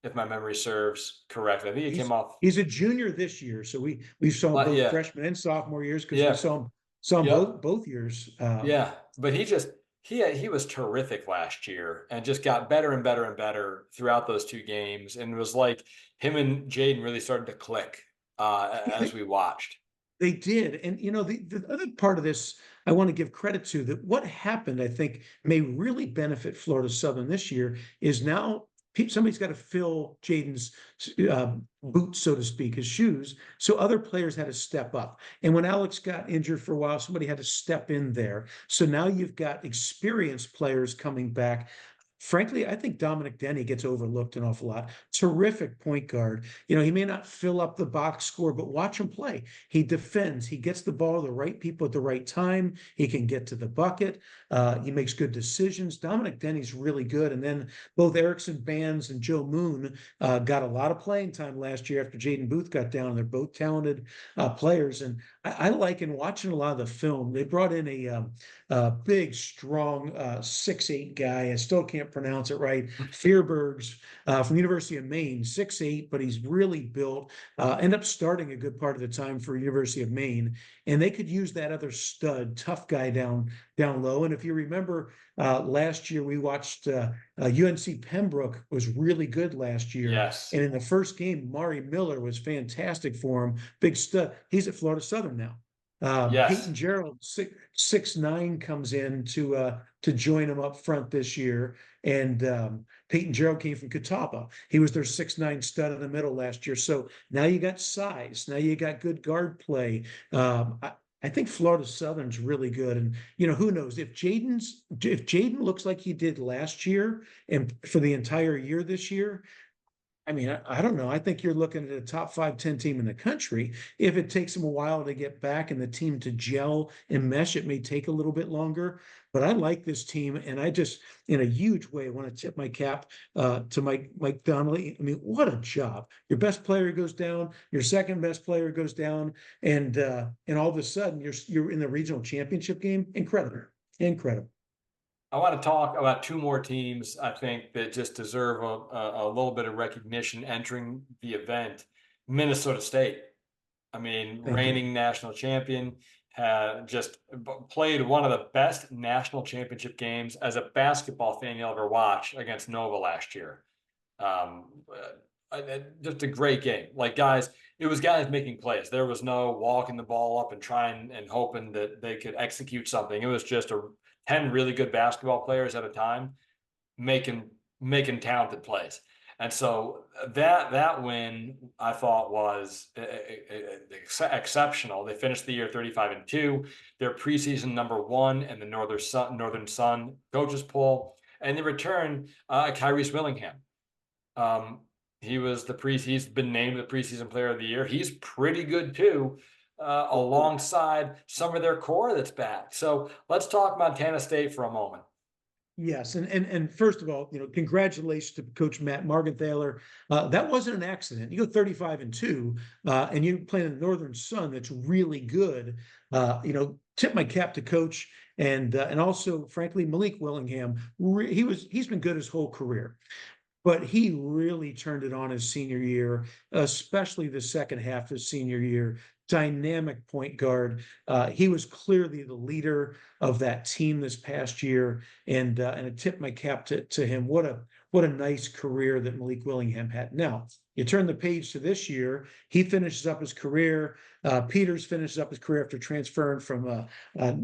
if my memory serves correctly. I think he came off. He's a junior this year, so we saw both freshman and sophomore years, because we saw him both years. But he was terrific last year and just got better and better and better throughout those 2 games. And it was like him and Jaden really started to click as we watched. They did. And, the other part of this I want to give credit to, that what happened, I think, may really benefit Florida Southern this year, is now somebody's got to fill Jaden's boots, so to speak, his shoes. So other players had to step up. And when Alex got injured for a while, somebody had to step in there. So now you've got experienced players coming back. frankly, I think Dominic Denny gets overlooked an awful lot. Terrific point guard. He may not fill up the box score, but watch him play. He defends. He gets the ball to the right people at the right time. He can get to the bucket. He makes good decisions. Dominic Denny's really good. And then both Erickson Bands and Joe Moon got a lot of playing time last year after Jaden Booth got down. They're both talented players. And I like in watching a lot of the film, they brought in a big, strong 6'8" guy. I still can't pronounce it right. Fearbergs from the University of Maine, 6'8", but he's really built. End up starting a good part of the time for University of Maine, and they could use that other stud, tough guy down low. And if you remember, last year we watched UNC Pembroke was really good last year, Yes. and in the first game, Mari Miller was fantastic for him, big stud. He's at Florida Southern now. Yes. Peyton Gerald, 6'9", comes in to join him up front this year. And Peyton Gerald came from Catawba. He was their 6'9" stud in the middle last year. So now you got size. Now you got good guard play. I think Florida Southern's really good. And, who knows if Jaden looks like he did last year and for the entire year this year, I mean, I don't know. I think you're looking at a top 5-10 team in the country. If it takes them a while to get back and the team to gel and mesh, it may take a little bit longer. But I like this team, and I just, in a huge way, want to tip my cap to Mike Donnelly. I mean, what a job! Your best player goes down, your second best player goes down, and all of a sudden you're in the regional championship game. Incredible, incredible. I want to talk about two more teams, I think, that just deserve a little bit of recognition entering the event. Minnesota State. I mean, Thank you. reigning national champion, had just played one of the best national championship games as a basketball fan you'll ever watch against Nova last year. Um, just a great game. Like, guys, it was guys making plays. There was no walking the ball up and trying and hoping that they could execute something. It was just 10 really good basketball players at a time making talented plays. And so that win, I thought, was exceptional. They finished the year 35-2. They're preseason #1 in the Northern Sun coaches poll, and they return Kyrese Willingham. He's been named the preseason player of the year. He's pretty good too, alongside some of their core that's back. So let's talk Montana State for a moment. Yes, and first of all, congratulations to Coach Matt Morgenthaler. That wasn't an accident. You go 35-2, and you play in the Northern Sun. That's really good. Tip my cap to Coach, and also, frankly, Malik Willingham. He's been good his whole career, but he really turned it on his senior year, especially the second half of his senior year. Dynamic point guard. He was clearly the leader of that team this past year, and I tip my cap to him. What a nice career that Malik Willingham had. Now you turn the page to this year. He finishes up his career. Peters finishes up his career after transferring from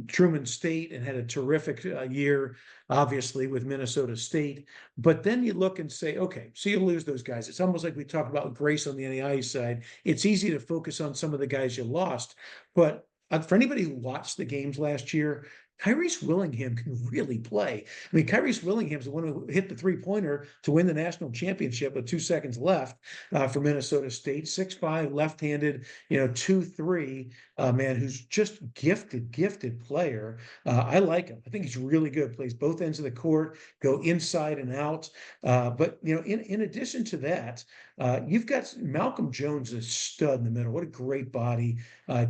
Truman State and had a terrific year, obviously, with Minnesota State. But then you look and say, okay, so you lose those guys. It's almost like we talk about Grace on the NAIA side. It's easy to focus on some of the guys you lost. But for anybody who watched the games last year, Kyrese Willingham can really play. I mean, Kyrese Willingham's the one who hit the three-pointer to win the national championship with 2 seconds left for Minnesota State. 6'5", left-handed, 2'3", man, who's just gifted player. I like him. I think he's really good. Plays both ends of the court, go inside and out. But in addition to that, you've got Malcolm Jones, a stud in the middle. What a great body.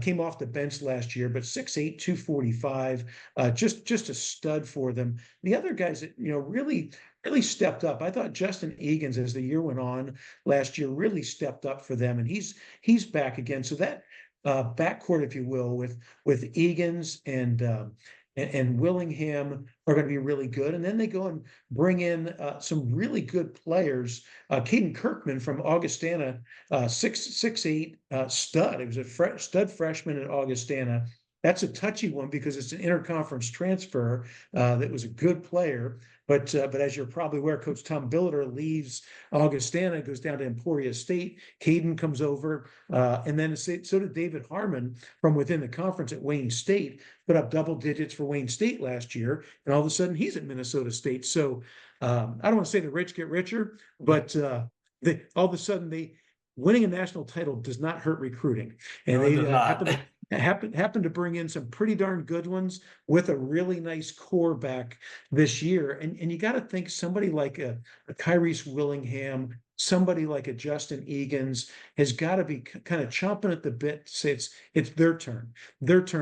Came off the bench last year, but 6'8", 245. Just a stud for them. The other guys that really stepped up. I thought Justin Egan's, as the year went on last year, really stepped up for them, and he's back again. So that backcourt, if you will, with Egan's and Willingham are going to be really good. And then they go and bring in some really good players. Caden Kirkman from Augustana, 6'8", stud. He was a stud freshman at Augustana. that's a touchy one because it's an interconference transfer that was a good player. But as you're probably aware, Coach Tom Billiter leaves Augustana, goes down to Emporia State. Caden comes over, and then so did David Harmon from within the conference at Wayne State, put up double digits for Wayne State last year, and all of a sudden he's at Minnesota State. So I don't want to say the rich get richer, but all of a sudden winning a national title does not hurt recruiting, and No, it they does not. happened to bring in some pretty darn good ones with a really nice core back this year. And you got to think somebody like a Kyrese Willingham, somebody like a Justin Egan's has got to be kind of chomping at the bit to say it's their turn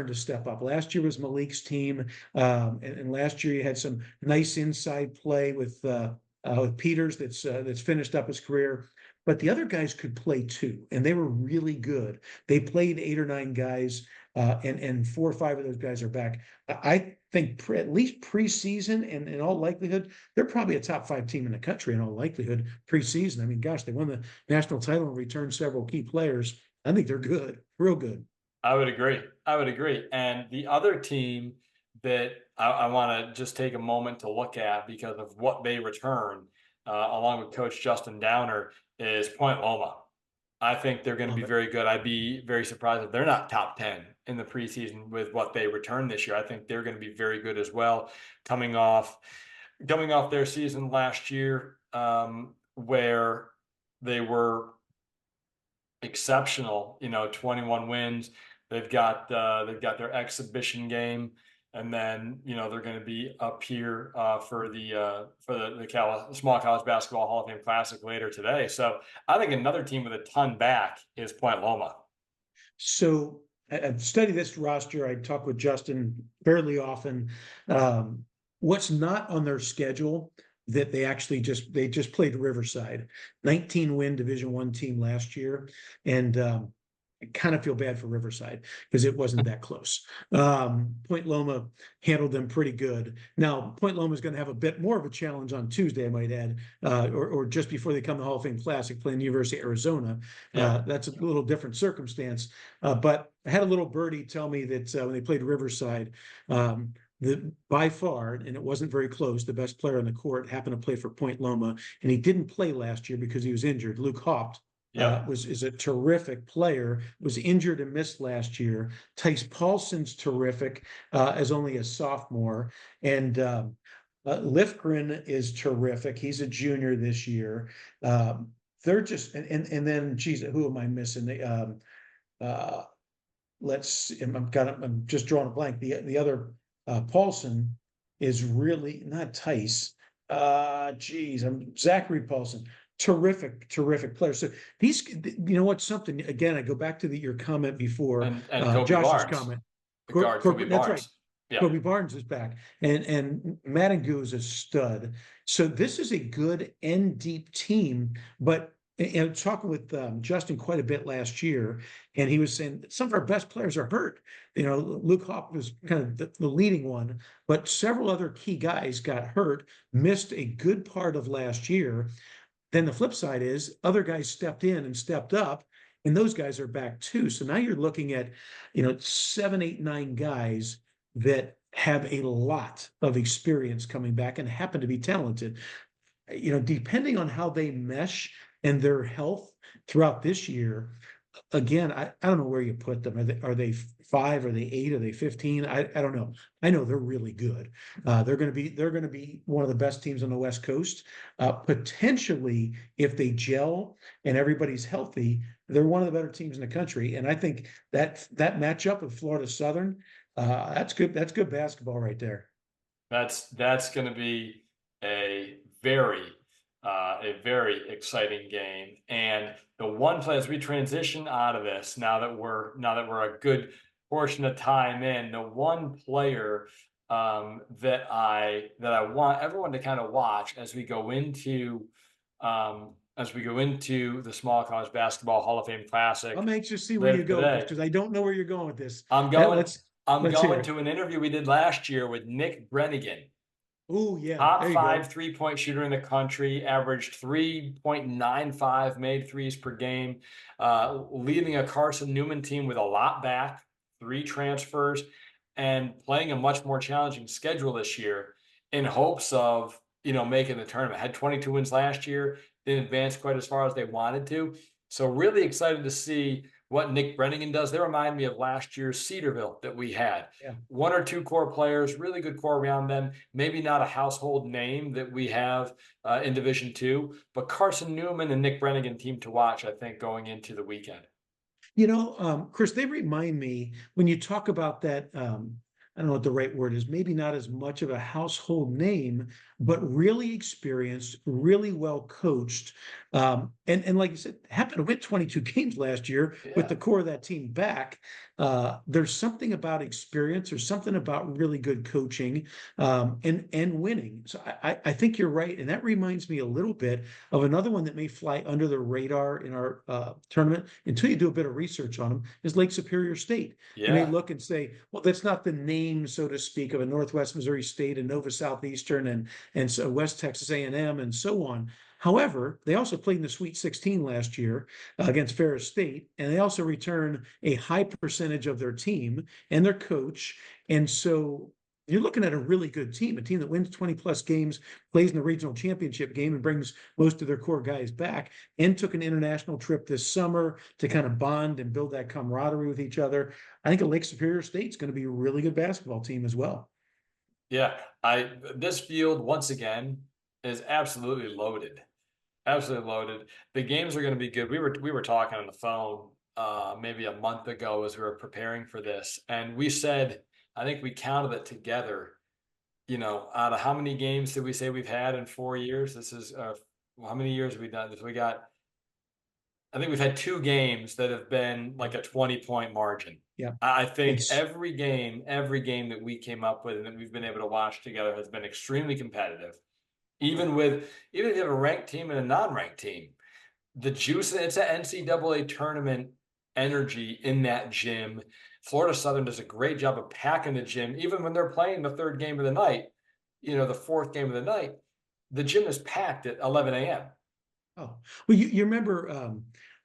to step up. Last year was Malik's team, and last year you had some nice inside play with Peters that's finished up his career. But the other guys could play too, and they were really good. They played 8 or 9 guys, and 4 or 5 of those guys are back. I think at least preseason, and in all likelihood, they're probably a top 5 team in the country in all likelihood preseason. I mean, gosh, they won the national title and returned several key players. I think they're good, real good. I would agree. I would agree. And the other team that I want to just take a moment to look at because of what they return, along with Coach Justin Downer, is Point Loma. I think they're going to be very good. I'd be very surprised if they're not top 10 in the preseason with what they return this year. I think they're going to be very good as well, coming off their season last year, where they were exceptional. 21 wins. They've got their exhibition game, and then they're going to be up here for the Small College Basketball Hall of Fame Classic later today. So I think another team with a ton back is Point Loma. So I've studied this roster. I talk with Justin fairly often. What's not on their schedule that they just played Riverside, 19-win Division I team last year, and I kind of feel bad for Riverside because it wasn't that close. Point Loma handled them pretty good. Now, Point Loma is going to have a bit more of a challenge on Tuesday, I might add, or just before they come to the Hall of Fame Classic, playing the University of Arizona. That's a little different circumstance. But I had a little birdie tell me that when they played Riverside, by far, and it wasn't very close, the best player on the court happened to play for Point Loma, and he didn't play last year because he was injured. Luke Haupt. Is a terrific player, was injured and missed last year. Tice Paulson's terrific as only a sophomore. And Lifgren is terrific. He's a junior this year. They're just, and then, geez, who am I missing? I'm just drawing a blank. The other Paulson is really not Tice. Zachary Paulson. Terrific player. So these, something again, I go back to your comment before, and Kobe Josh's Barnes, comment. the guard, Kobe That's Barnes. right. Yeah. Kobe Barnes is back, and Mattingou is a stud. So this is a good end deep team. But talking with Justin quite a bit last year, and he was saying some of our best players are hurt. Luke Haupt was kind of the leading one, but several other key guys got hurt, missed a good part of last year. Then the flip side is other guys stepped in and stepped up, and those guys are back too. So now you're looking at, 7, 8, 9 guys that have a lot of experience coming back and happen to be talented. Depending on how they mesh and their health throughout this year, again, I don't know where you put them. Are they 5? Are they 8? Are they 15? I don't know. I know they're really good. They're going to be one of the best teams on the West Coast. Potentially, if they gel and everybody's healthy, they're one of the better teams in the country. And I think that matchup with Florida Southern, that's good. That's good basketball right there. That's going to be a very exciting game. And the one play as we transition out of this, now that we're a good portion of time in, the one player that I want everyone to kind of watch as we go into the Small College Basketball Hall of Fame Classic. I'm anxious to see where you go with this because I don't know where you're going with this. I'm going to an interview we did last year with Nick Brennigan. Oh, yeah. Top 5 3-point shooter in the country, averaged 3.95 made threes per game, leading a Carson Newman team with a lot back 3 transfers, and playing a much more challenging schedule this year in hopes of, making the tournament. Had 22 wins last year, didn't advance quite as far as they wanted to. So really excited to see what Nick Brennigan does. They remind me of last year's Cedarville that we had. Yeah. 1 or 2 core players, really good core around them. Maybe not a household name that we have in Division II, but Carson Newman and Nick Brennigan team to watch, I think, going into the weekend. Chris, they remind me when you talk about that. I don't know what the right word is, maybe not as much of a household name, but really experienced, really well coached. And like you said, happened to win 22 games last year with the core of that team back. There's something about experience, there's something about really good coaching and winning. So I think you're right. And that reminds me a little bit of another one that may fly under the radar in our tournament until you do a bit of research on them is Lake Superior State. You may look and say, well, that's not the name, so to speak, of a Northwest Missouri State and Nova Southeastern and so West Texas A&M and so on. However, they also played in the Sweet 16 last year against Ferris State, and they also return a high percentage of their team and their coach. And so you're looking at a really good team, a team that wins 20 plus games, plays in the regional championship game and brings most of their core guys back, and took an international trip this summer to kind of bond and build that camaraderie with each other. I think a Lake Superior State's going to be a really good basketball team as well. Yeah, this field once again is absolutely loaded. Absolutely loaded. The games are going to be good. We were talking on the phone maybe a month ago as we were preparing for this, and we said, I think we counted it together. Out of how many games did we say we've had in 4 years? This is how many years have we done this? I think we've had 2 games that have been like a 20-point margin. Yeah. I think every game that we came up with and that we've been able to watch together has been extremely competitive. Even if you have a ranked team and a non-ranked team, the juice, it's an NCAA tournament energy in that gym. Florida Southern does a great job of packing the gym, even when they're playing the 3rd game of the night, the 4th game of the night, the gym is packed at 11 a.m. Oh, well, you remember,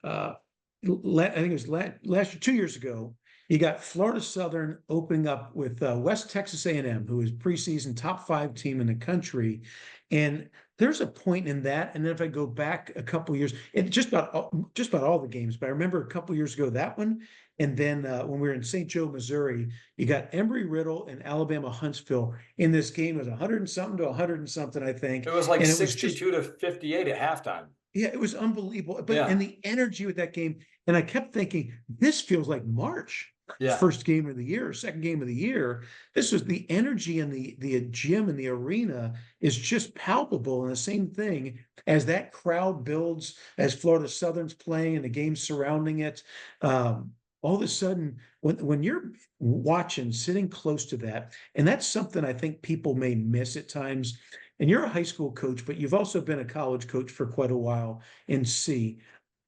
I think it was last year, 2 years ago, you got Florida Southern opening up with West Texas A&M, who is preseason top 5 team in the country. And there's a point in that. And then if I go back a couple years, and just about all the games, but I remember a couple years ago that one. And then when we were in St. Joe, Missouri, you got Embry-Riddle and Alabama Huntsville in this game. It was 100 and something to 100 and something, I think. It was like and 62 to 58 at halftime. Yeah, it was unbelievable. But and the energy with that game, and I kept thinking, this feels like March. First game of the year, second game of the year. This was the energy in the gym and the arena is just palpable. And the same thing as that crowd builds, as Florida Southern's playing and the games surrounding it. All of a sudden, when you're watching, sitting close to that, and that's something I think people may miss at times. And you're a high school coach, but you've also been a college coach for quite a while and see.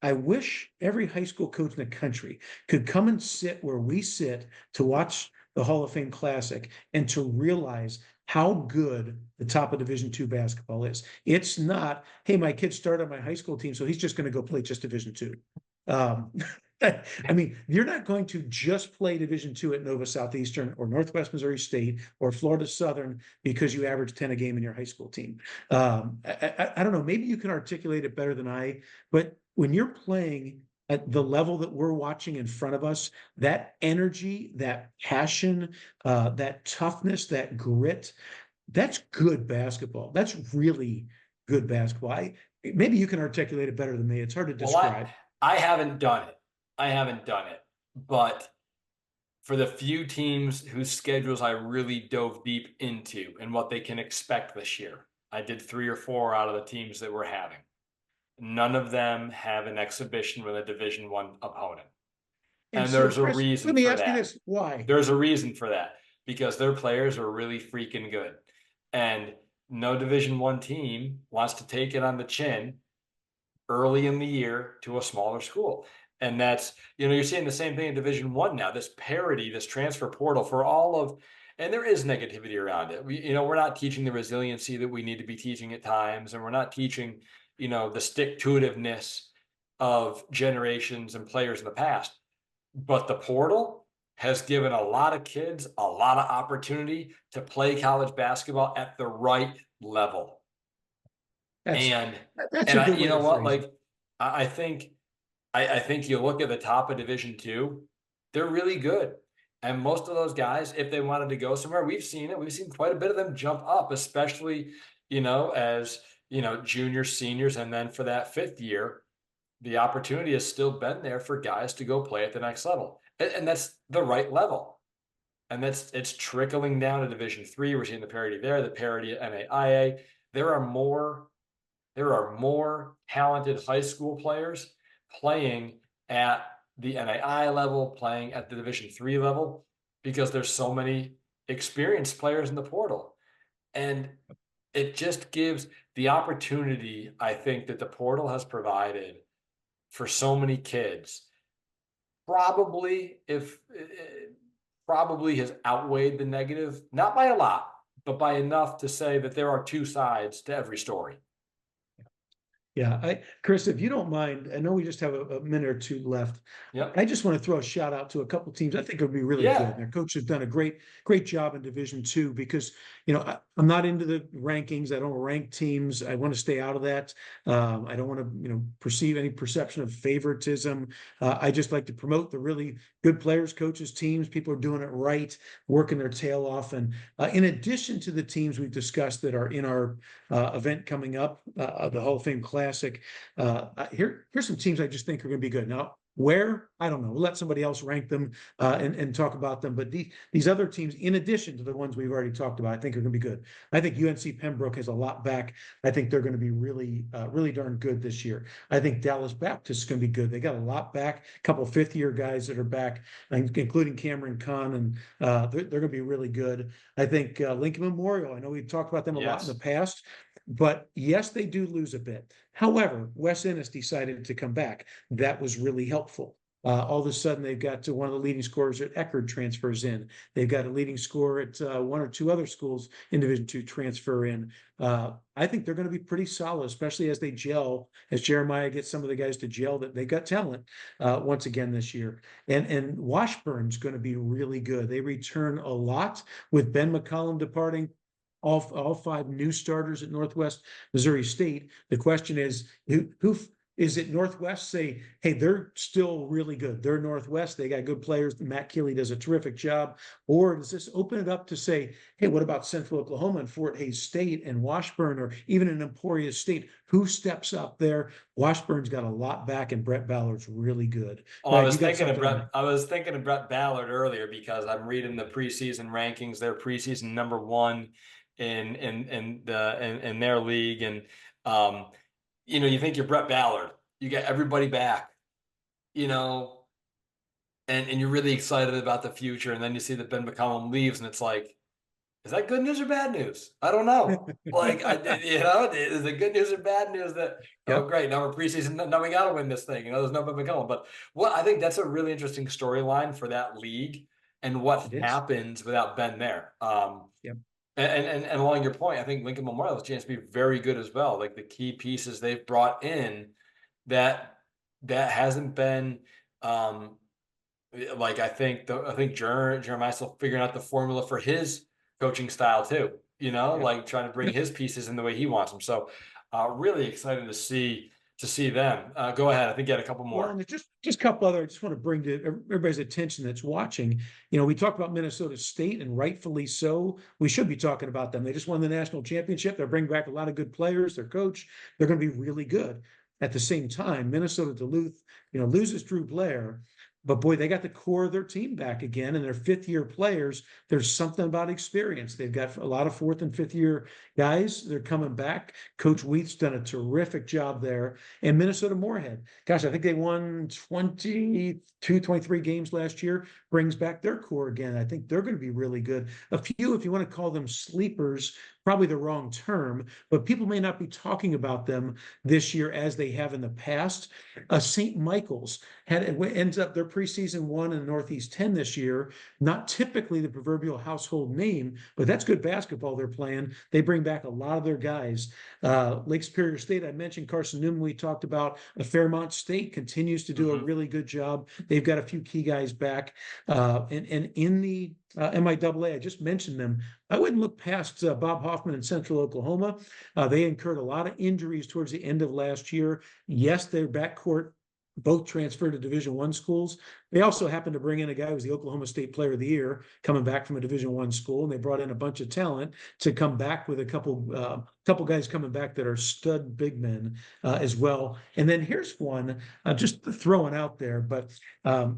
I wish every high school coach in the country could come and sit where we sit to watch the Hall of Fame Classic and to realize how good the top of Division II basketball is. It's not, hey, my kid started on my high school team, so he's just going to go play just Division II. I mean, you're not going to just play Division II at Nova Southeastern or Northwest Missouri State or Florida Southern because you average 10 a game in your high school team. I don't know, maybe you can articulate it better than I, but when you're playing at the level that we're watching in front of us, that energy, that passion, that toughness, that grit, that's good basketball. That's really good basketball. Maybe you can articulate it better than me. It's hard to describe. I haven't done it. But for the few teams whose schedules I really dove deep into and what they can expect this year, I did 3 or 4 out of the teams that we're having. None of them have an exhibition with a Division I opponent. And there's a reason for that. Let me ask you this, why? There's a reason for that, because their players are really freaking good. And no Division I team wants to take it on the chin early in the year to a smaller school. And that's, you're seeing the same thing in Division I now, this parity, this transfer portal for all of, and there is negativity around it. We're not teaching the resiliency that we need to be teaching at times. And we're not teaching, the stick-to-itiveness of generations and players in the past. But the portal has given a lot of kids a lot of opportunity to play college basketball at the right level. That's And that's a good you way know to what, phrase it. like I think I think you look at the top of Division II, they're really good. And most of those guys, if they wanted to go somewhere, we've seen it. We've seen quite a bit of them jump up, especially, as, juniors, seniors, and then for that fifth year, the opportunity has still been there for guys to go play at the next level. And that's the right level. And it's trickling down to Division III. We're seeing the parity there, the parity at NAIA. There are more there are more talented high school players playing at the NAIA level, playing at the Division III level, because there's so many experienced players in the portal. And it just gives the opportunity, I think, that the portal has provided for so many kids. Probably, if probably has outweighed the negative, not by a lot, but by enough to say that there are two sides to every story. Yeah, Chris, if you don't mind, I know we just have a minute or two left. Yep. I just want to throw a shout out to a couple teams I think would be really good. Yeah. Their coach has done a great job in Division II because, I'm not into the rankings. I don't rank teams. I want to stay out of that. I don't want to, perceive any perception of favoritism. I just like to promote the really good players, coaches, teams. People are doing it right, working their tail off. And in addition to the teams we've discussed that are in our event coming up, the Hall of Fame Classic. Here's some teams I just think are going to be good. Now, where I don't know. We'll let somebody else rank them and talk about them. But these other teams, in addition to the ones we've already talked about, I think are going to be good. I think UNC Pembroke has a lot back. I think they're going to be really darn good this year. I think Dallas Baptist is going to be good. They got a lot back. A couple of fifth-year guys that are back, including Cameron Kahn, and they're going to be really good. I think Lincoln Memorial. I know we've talked about them a lot in the Yes. past. But yes, they do lose a bit. However, Wes Ennis decided to come back. That was really helpful. All of a sudden, they've got to one of the leading scorers at Eckerd transfers in. They've got a leading scorer at one or two other schools in Division II transfer in. I think they're going to be pretty solid, especially as they gel, as Jeremiah gets some of the guys to gel that they got talent once again this year. And Washburn's going to be really good. They return a lot with Ben McCollum departing. All five new starters at Northwest Missouri State. The question is, who is it? Northwest say, hey, they're still really good. They're Northwest. They got good players. Matt Keeley does a terrific job. Or does this open it up to say, hey, what about Central Oklahoma and Fort Hays State and Washburn, or even in Emporia State? Who steps up there? Washburn's got a lot back, and Brett Ballard's really good. Oh, Right, you got something on that. I was thinking of Brett Ballard earlier because I'm reading the preseason rankings. They're preseason #1 in their league, and you think you're Brett Ballard, you get everybody back, you know, and you're really excited about the future, and then you see that Ben McCollum leaves, and it's like, is that good news or bad news? I don't know. Like, is it good news or bad news that, oh, Yep, great, now we're preseason, now we got to win this thing. There's no Ben McCollum. But I think that's a really interesting storyline for that league and what it is. happens without Ben there. Yep. And along your point, I think Lincoln Memorial has a chance to be very good as well. Like the key pieces they've brought in that hasn't been like I think Jeremiah's still figuring out the formula for his coaching style too. Yep. Like trying to bring his pieces in the way he wants them. So really excited to see them. Go ahead. I think you had a couple Well, more. and just a couple other, I just want to bring to everybody's attention that's watching. We talked about Minnesota State, and rightfully so. We should be talking about them. They just won the national championship. They're bringing back a lot of good players. Their coach, they're going to be really good. At the same time, Minnesota Duluth, loses Drew Blair, but boy, they got the core of their team back again, and their fifth-year players. There's something about experience. They've got a lot of fourth and fifth-year guys. They're coming back. Coach Wheat's done a terrific job there. And Minnesota Moorhead, gosh, I think they won 22, 23 games last year, brings back their core again. I think they're going to be really good. A few, if you want to call them sleepers, probably the wrong term, but people may not be talking about them this year as they have in the past. St. Michael's ends up their preseason 1 in Northeast 10 this year. Not typically the proverbial household name, but that's good basketball they're playing. They bring back a lot of their guys. Lake Superior State, I mentioned Carson Newman. We talked about Fairmont State continues to do a really good job. They've got a few key guys back. And in the MIAA, I just mentioned them. I wouldn't look past Bob Hoffman in Central Oklahoma. They incurred a lot of injuries towards the end of last year. Yes, their backcourt both transferred to Division I schools. They also happened to bring in a guy who was the Oklahoma State Player of the Year, coming back from a Division I school, and they brought in a bunch of talent to come back with a couple guys coming back that are stud big men as well. And then here's one, just throwing out there, but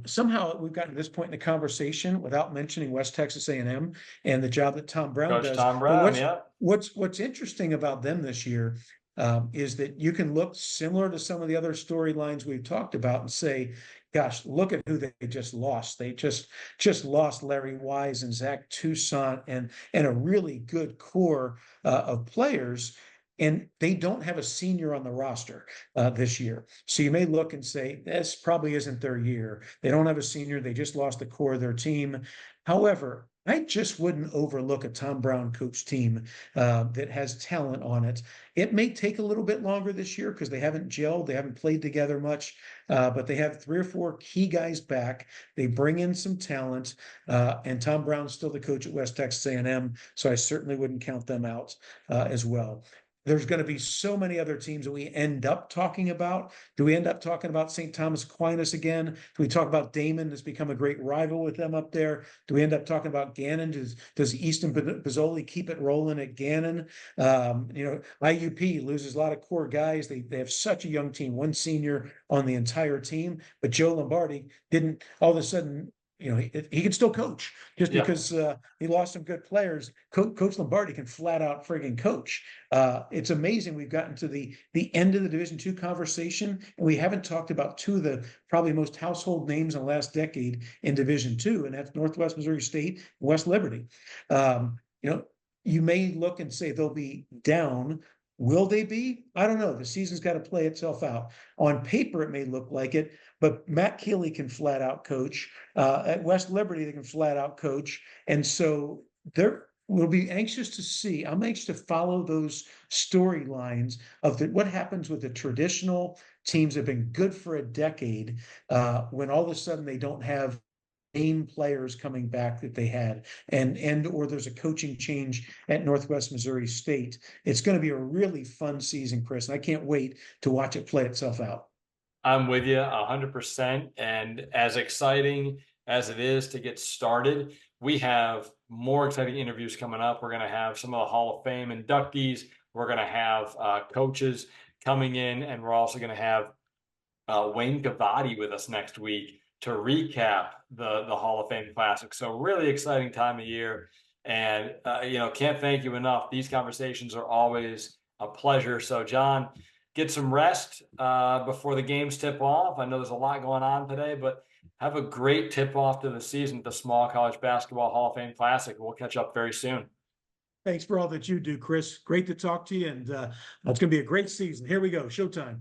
somehow we've gotten to this point in the conversation without mentioning West Texas A&M and the job that Tom Brown Coach does. Tom Brown, yeah. What's interesting about them this year is that you can look similar to some of the other storylines we've talked about and say, gosh, look at who they just lost. They just lost Larry Wise and Zach Toussaint and a really good core of players. And they don't have a senior on the roster this year. So you may look and say, this probably isn't their year. They don't have a senior. They just lost the core of their team. However, I just wouldn't overlook a Tom Brown coach team that has talent on it. It may take a little bit longer this year because they haven't gelled, they haven't played together much, but they have 3 or 4 key guys back. They bring in some talent, and Tom Brown's still the coach at West Texas A&M, so I certainly wouldn't count them out as well. There's going to be so many other teams that we end up talking about. Do we end up talking about St. Thomas Aquinas again? Do we talk about Damon has become a great rival with them up there? Do we end up talking about Gannon? Does Easton Pizzoli keep it rolling at Gannon? IUP loses a lot of core guys. They have such a young team, 1 senior on the entire team, but Joe Lombardi didn't all of a sudden. He can still coach just because he lost some good players. Coach Lombardi can flat out friggin' coach. It's amazing we've gotten to the end of the Division II conversation, and we haven't talked about 2 of the probably most household names in the last decade in Division II, and that's Northwest Missouri State and West Liberty. You may look and say they'll be down. Will they be? I don't know. The season's got to play itself out. On paper, it may look like it, but Matt Keeley can flat out coach. At West Liberty, they can flat out coach. And so we'll be anxious to see. I'm anxious to follow those storylines of what happens with the traditional teams that have been good for a decade when all of a sudden they don't have name players coming back that they had or there's a coaching change at Northwest Missouri State. It's going to be a really fun season, Chris, and I can't wait to watch it play itself out. I'm with you 100%. And as exciting as it is to get started, we have more exciting interviews coming up. We're going to have some of the Hall of Fame inductees. We're going to have coaches coming in, and we're also going to have Wayne Gavati with us next week to recap the Hall of Fame Classic. So really exciting time of year. And, can't thank you enough. These conversations are always a pleasure. So, John, get some rest before the games tip off. I know there's a lot going on today, but have a great tip off to the season at the Small College Basketball Hall of Fame Classic. We'll catch up very soon. Thanks for all that you do, Chris. Great to talk to you. And it's going to be a great season. Here we go. Showtime.